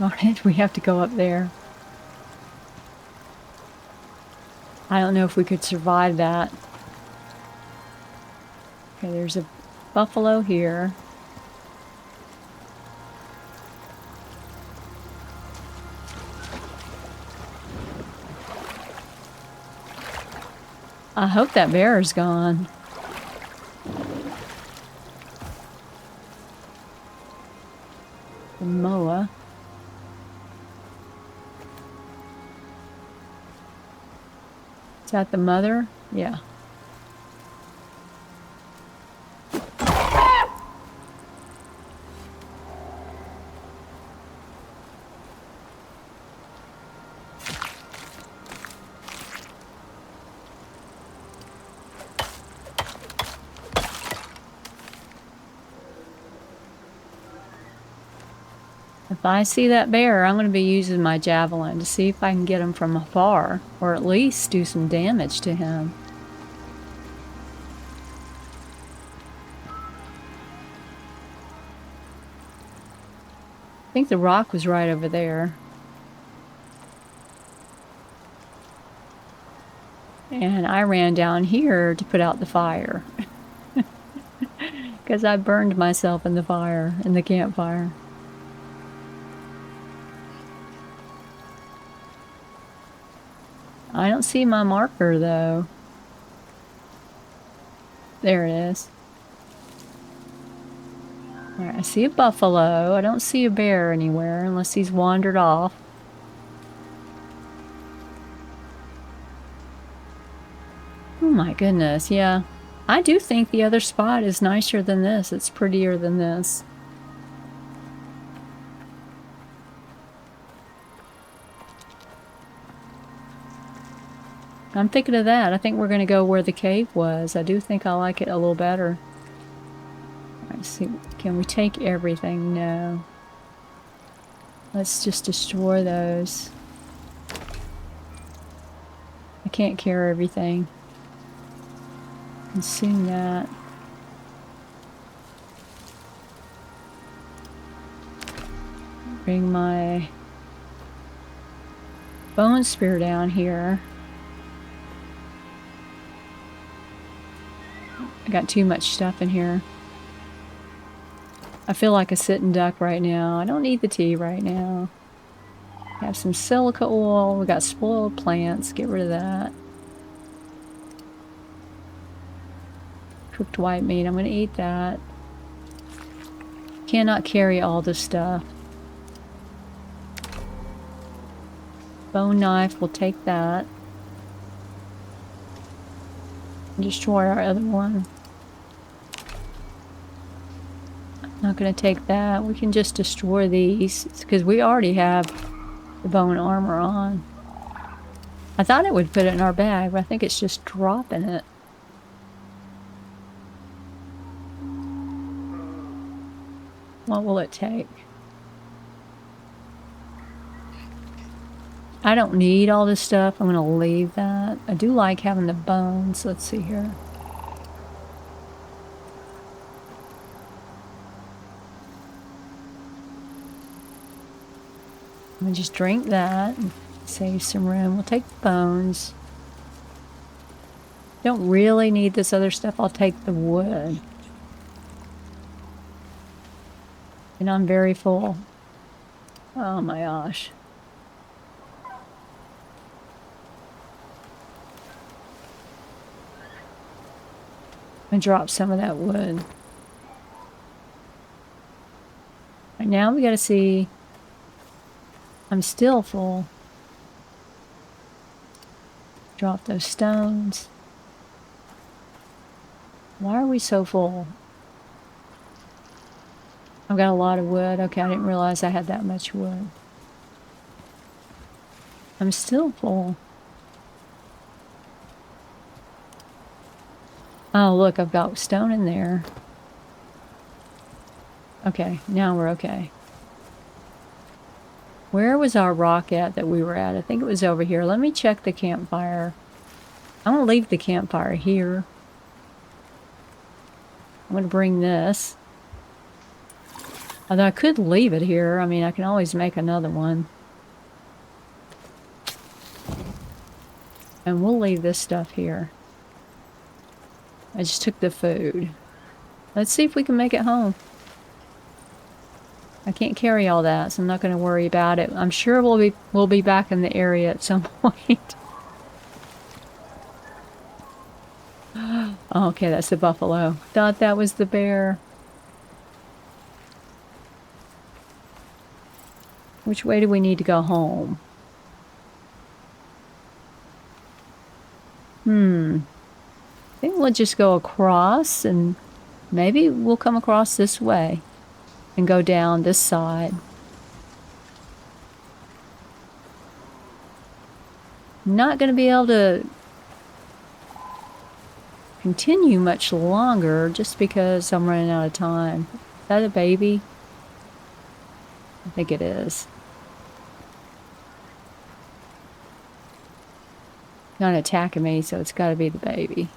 Alright, we have to go up there. I don't know if we could survive that. Okay, there's a buffalo here. I hope that bear is gone. The moa. Is that the mother? Yeah. If I see that bear, I'm going to be using my javelin to see if I can get him from afar, or at least do some damage to him. I think the rock was right over there. And I ran down here to put out the fire. Because I burned myself in the fire, in the campfire. I don't see my marker though. There it is. Alright, I see a buffalo. I don't see a bear anywhere unless he's wandered off. Oh my goodness, yeah. I do think the other spot is nicer than this. It's prettier than this. I'm thinking of that. I think we're going to go where the cave was. I do think I like it a little better. Let's see. Can we take everything? No. Let's just destroy those. I can't carry everything. Consume that. Bring my bone spear down here. I got too much stuff in here. I feel like a sitting duck right now. I don't need the tea right now. Have some silica oil. We got spoiled plants. Get rid of that. Cooked white meat. I'm going to eat that. Cannot carry all this stuff. Bone knife. We'll take that. Destroy our other one. Not going to take that. We can just destroy these because we already have the bone armor on. I thought it would put it in our bag, but I think it's just dropping it. What will it take? I don't need all this stuff. I'm going to leave that. I do like having the bones. Let's see here. I'm going to just drink that and save some room. We'll take the bones. Don't really need this other stuff. I'll take the wood. And I'm very full. Oh my gosh. I'm going to drop some of that wood. Right now we got to see. I'm still full. Drop those stones. Why are we so full? I've got a lot of wood. Okay, I didn't realize I had that much wood. I'm still full. Oh, look, I've got stone in there. Okay, now we're okay. Where was our rock at that we were at? I think it was over here. Let me check the campfire. I'm going to leave the campfire here. I'm going to bring this. Although I could leave it here. I mean, I can always make another one. And we'll leave this stuff here. I just took the food. Let's see if we can make it home. I can't carry all that, so I'm not going to worry about it. I'm sure we'll be back in the area at some point. Oh, okay, that's the buffalo. Thought that was the bear. Which way do we need to go home? I think we'll just go across and maybe we'll come across this way and go down this side. I'm not going to be able to continue much longer just because I'm running out of time. Is that a baby? I think it is. Not attacking me, so it's got to be the baby.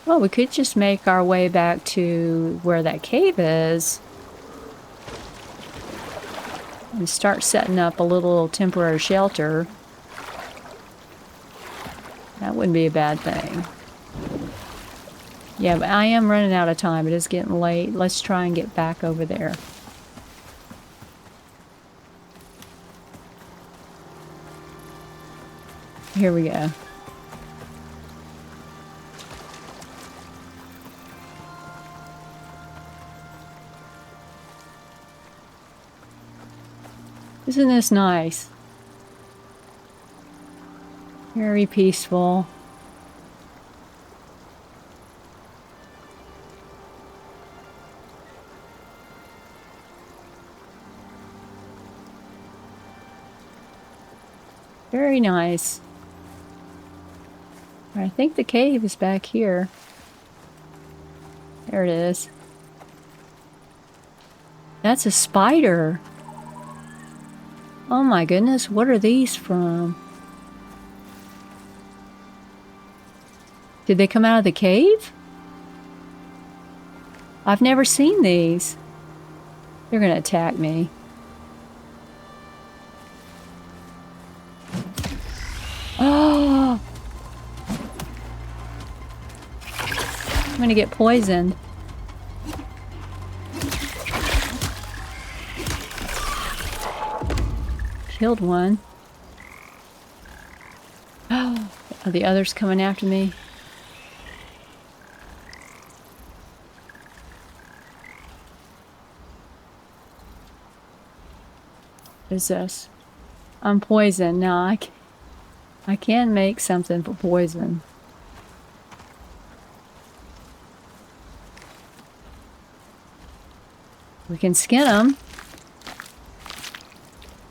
Well, we could just make our way back to where that cave is and start setting up a little temporary shelter. That wouldn't be a bad thing. Yeah, but I am running out of time. It is getting late. Let's try and get back over there. Here we go. Isn't this nice? Very peaceful. Very nice. I think the cave is back here. There it is. That's a spider. Oh my goodness, what are these from? Did they come out of the cave? I've never seen these. They're gonna attack me. Oh! I'm gonna get poisoned. Killed one. Oh, are the others coming after me? What is this? I'm poisoned. Now I can make something for poison. We can skin them.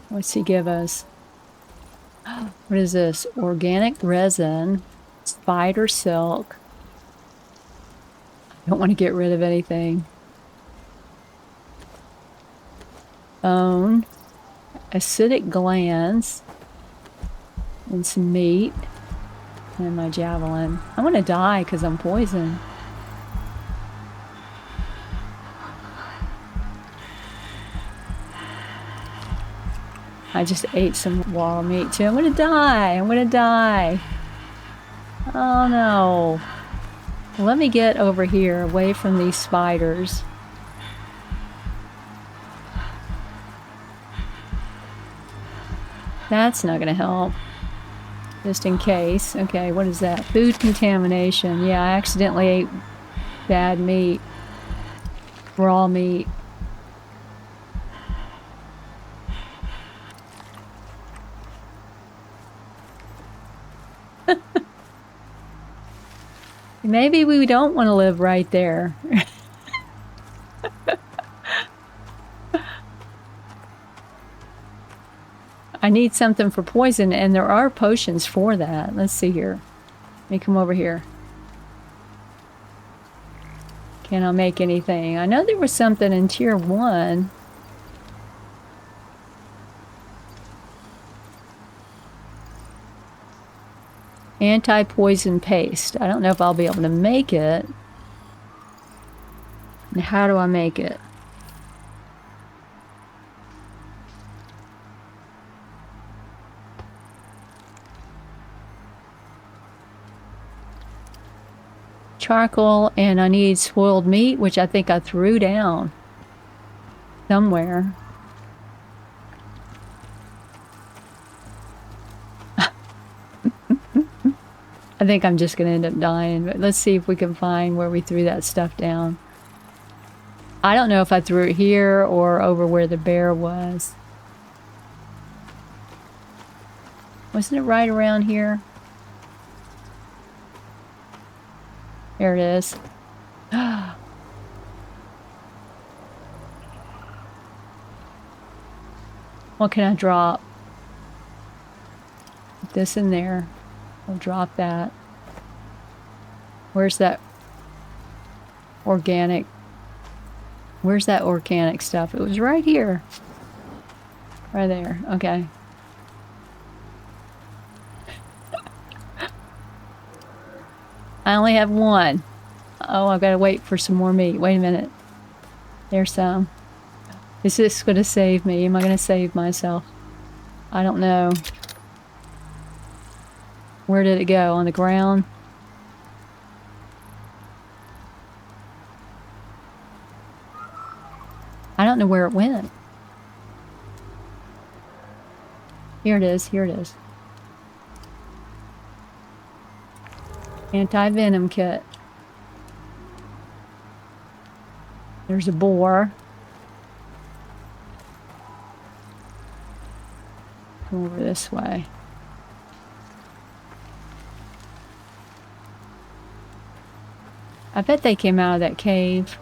What's he give us? What is this? Organic resin, spider silk. I don't want to get rid of anything. Bone, acidic glands, and some meat, and my javelin. I want to die because I'm poisoned. I just ate some raw meat too. I'm gonna die. I'm gonna die. Oh no. Let me get over here away from these spiders. That's not gonna help. Just in case. Okay, what is that? Food contamination. Yeah, I accidentally ate bad meat. Raw meat. Maybe we don't want to live right there. need something for poison, and there are potions for that. Let's see here. Let me come over here. Can I make anything? I know there was something in tier 1. Anti-poison paste. I don't know if I'll be able to make it. And how do I make it? Charcoal, and I need spoiled meat, which I think I threw down somewhere. I think I'm just going to end up dying, but let's see if we can find where we threw that stuff down. I don't know if I threw it here or over where the bear was. Wasn't it right around here? There it is. What can I drop? Put this in there. I'll drop that. Where's that organic? Where's that organic stuff? It was right here. Right there. Okay. I only have one. Oh, I've got to wait for some more meat. Wait a minute. There's some. Is this going to save me? Am I going to save myself? I don't know. Where did it go? On the ground? I don't know where it went. Here it is. Here it is. Anti-venom kit. There's a boar. Come over this way. I bet they came out of that cave.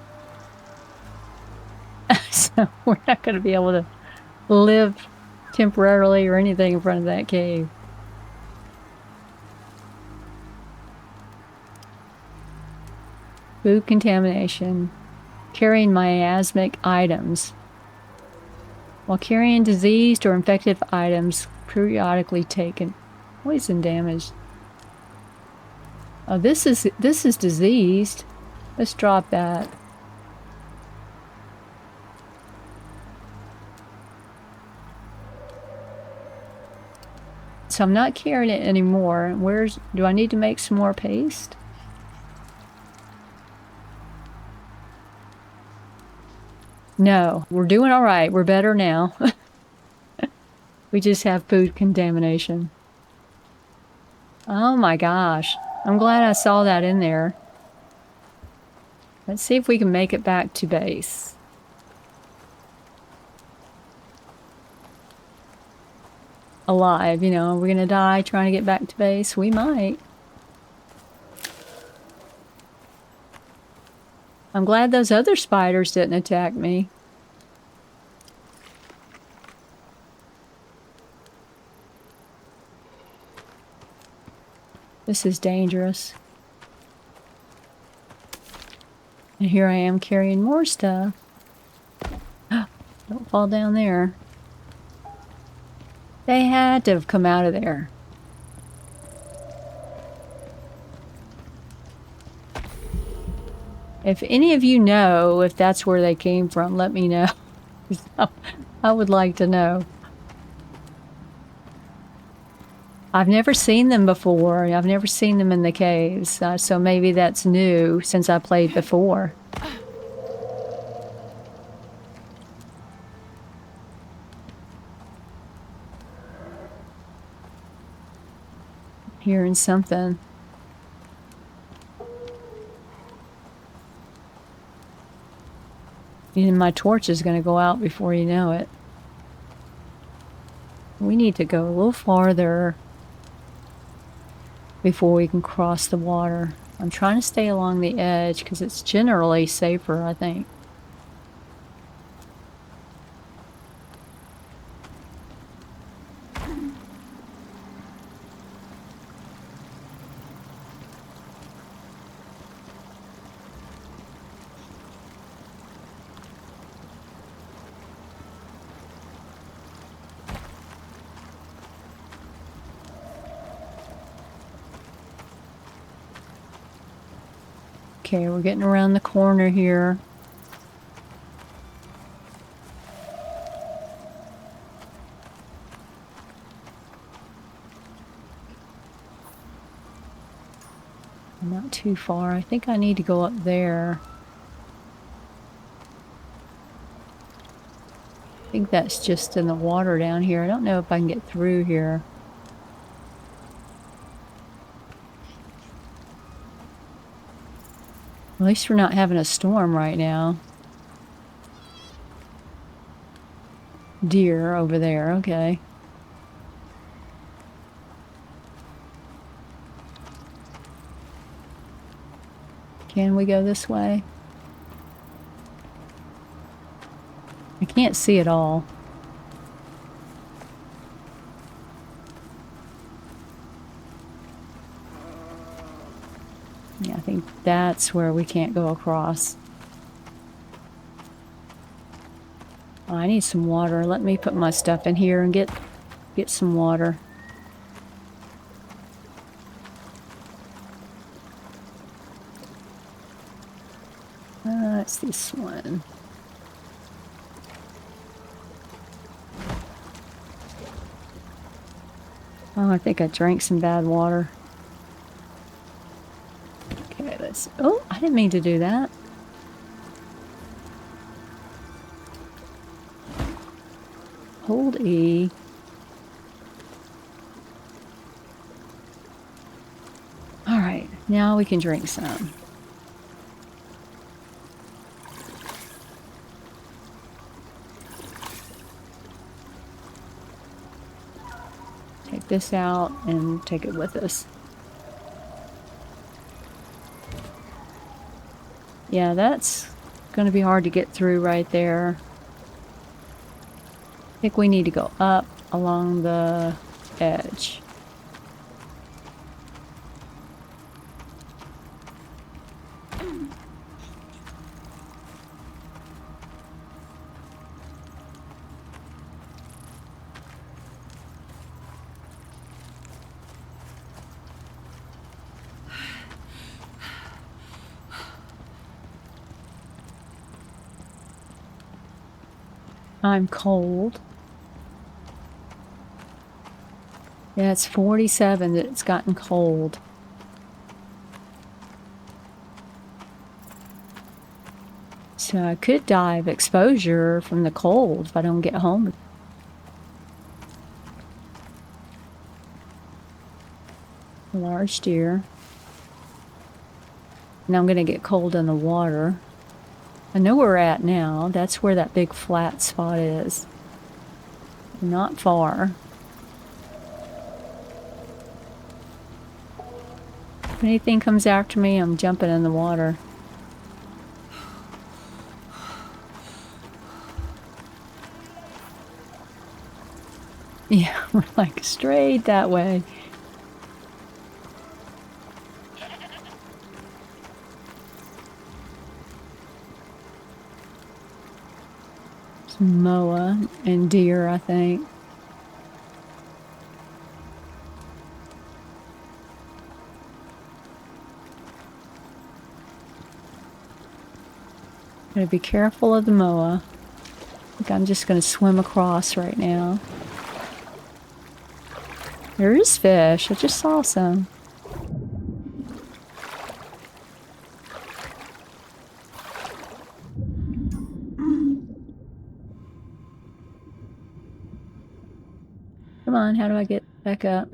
So we're not going to be able to live temporarily or anything in front of that cave. Food contamination. Carrying miasmic items. While carrying diseased or infected items, periodically taken poison damage. Oh, this is diseased. Let's drop that. So I'm not carrying it anymore. Do I need to make some more paste? No, we're doing all right. We're better now. We just have food contamination. Oh my gosh. I'm glad I saw that in there. Let's see if we can make it back to base. Alive, you know, we're gonna die trying to get back to base. We might. I'm glad those other spiders didn't attack me. This is dangerous. And here I am carrying more stuff. Don't fall down there. They had to have come out of there. If any of you know if that's where they came from, let me know. I would like to know. I've never seen them before. I've never seen them in the caves. So maybe that's new since I played before. Hearing something. And my torch is going to go out before you know it. We need to go a little farther before we can cross the water. I'm trying to stay along the edge because it's generally safer, I think. Okay, we're getting around the corner here. Not too far. I think I need to go up there. I think that's just in the water down here. I don't know if I can get through here. At least we're not having a storm right now. Deer over there, okay. Can we go this way? I can't see it all. Yeah, I think that's where we can't go across. Oh, I need some water. Let me put my stuff in here and get some water. It's this one. Oh, I think I drank some bad water. Okay, let's... Oh, I didn't mean to do that. Hold E. All right, now we can drink some. Take this out and take it with us. Yeah, that's going to be hard to get through right there. I think we need to go up along the edge. I'm cold. Yeah, it's 47 that it's gotten cold. So I could die of exposure from the cold if I don't get home. A large deer. And I'm going to get cold in the water. I know where we're at now. That's where that big flat spot is. Not far. If anything comes after me, I'm jumping in the water. Yeah, we're like straight that way. Some moa and deer, I think. Gotta be careful of the moa. I think I'm just gonna swim across right now. There is fish. I just saw some. Come on, how do I get back up?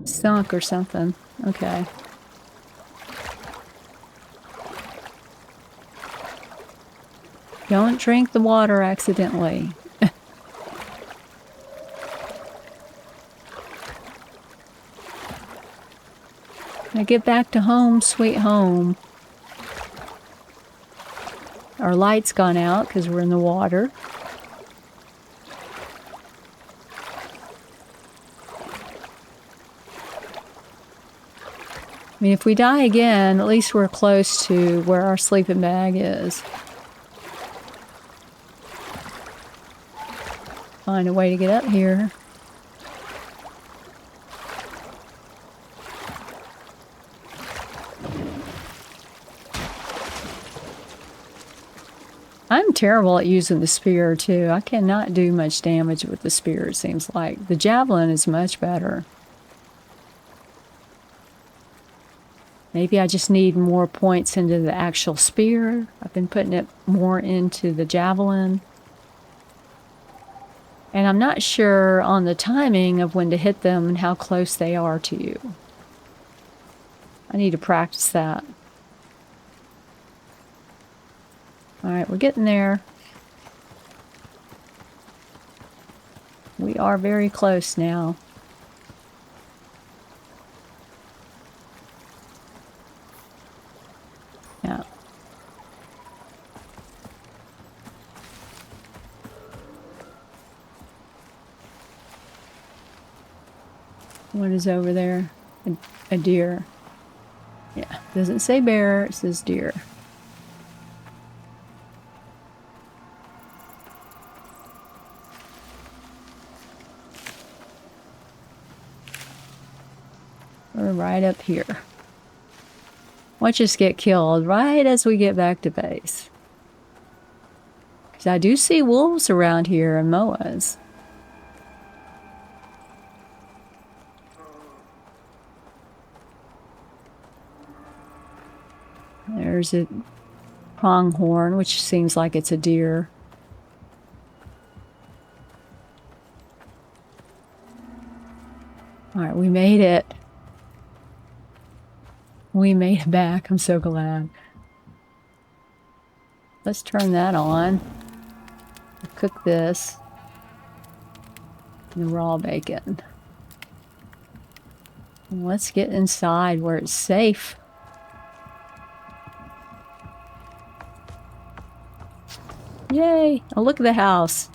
Sunk or something. Okay. Don't drink the water accidentally. Now get back to home, sweet home. Our light's gone out because we're in the water. I mean, if we die again, at least we're close to where our sleeping bag is. Find a way to get up here. I'm terrible at using the spear, too. I cannot do much damage with the spear, it seems like. The javelin is much better. Maybe I just need more points into the actual spear. I've been putting it more into the javelin. And I'm not sure on the timing of when to hit them and how close they are to you. I need to practice that. All right, we're getting there. We are very close now. Yeah. What is over there? A deer. Yeah, doesn't say bear, it says deer. We're right up here. Watch us get killed right as we get back to base. Because I do see wolves around here and moas. There's a pronghorn, which seems like it's a deer. All right, we made it. We made it back. I'm so glad. Let's turn that on. Cook this. The raw bacon. Let's get inside where it's safe. Yay! Oh, look at the house.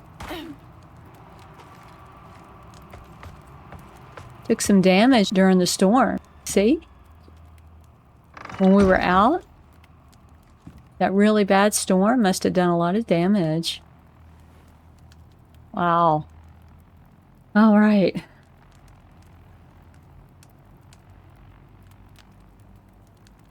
Took some damage during the storm. See? When we were out, that really bad storm must have done a lot of damage. Wow. All right.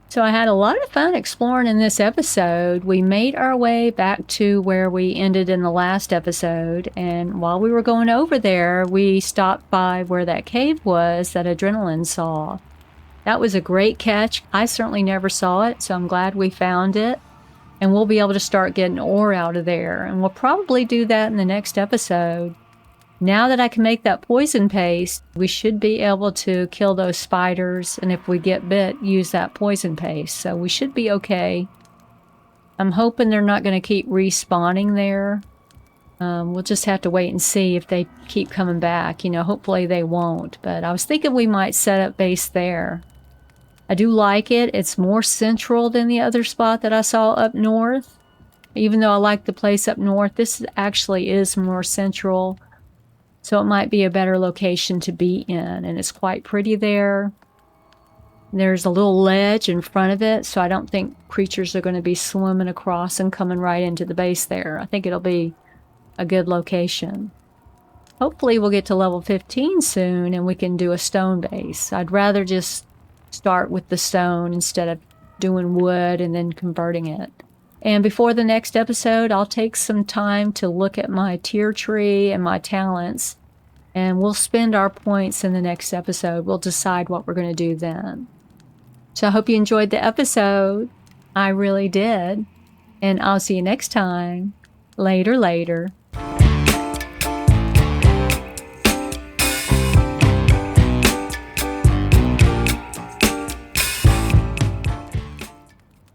So I had a lot of fun exploring in this episode. We made our way back to where we ended in the last episode, and while we were going over there, we stopped by where that cave was that Adrenaline saw. That was a great catch. I certainly never saw it, so I'm glad we found it. And we'll be able to start getting ore out of there, and we'll probably do that in the next episode. Now that I can make that poison paste, we should be able to kill those spiders, and if we get bit, use that poison paste. So we should be okay. I'm hoping they're not going to keep respawning there. We'll just have to wait and see if they keep coming back. You know, hopefully they won't. But I was thinking we might set up base there. I do like it. It's more central than the other spot that I saw up north. Even though I like the place up north, this actually is more central. So it might be a better location to be in, and it's quite pretty there. There's a little ledge in front of it, so I don't think creatures are going to be swimming across and coming right into the base there. I think it'll be a good location. Hopefully we'll get to level 15 soon and we can do a stone base. I'd rather just start with the stone instead of doing wood and then converting it. And before the next episode, I'll take some time to look at my tier tree and my talents, and we'll spend our points in the next episode. We'll decide what we're going to do then. So I hope you enjoyed the episode. I really did. And I'll see you next time. Later.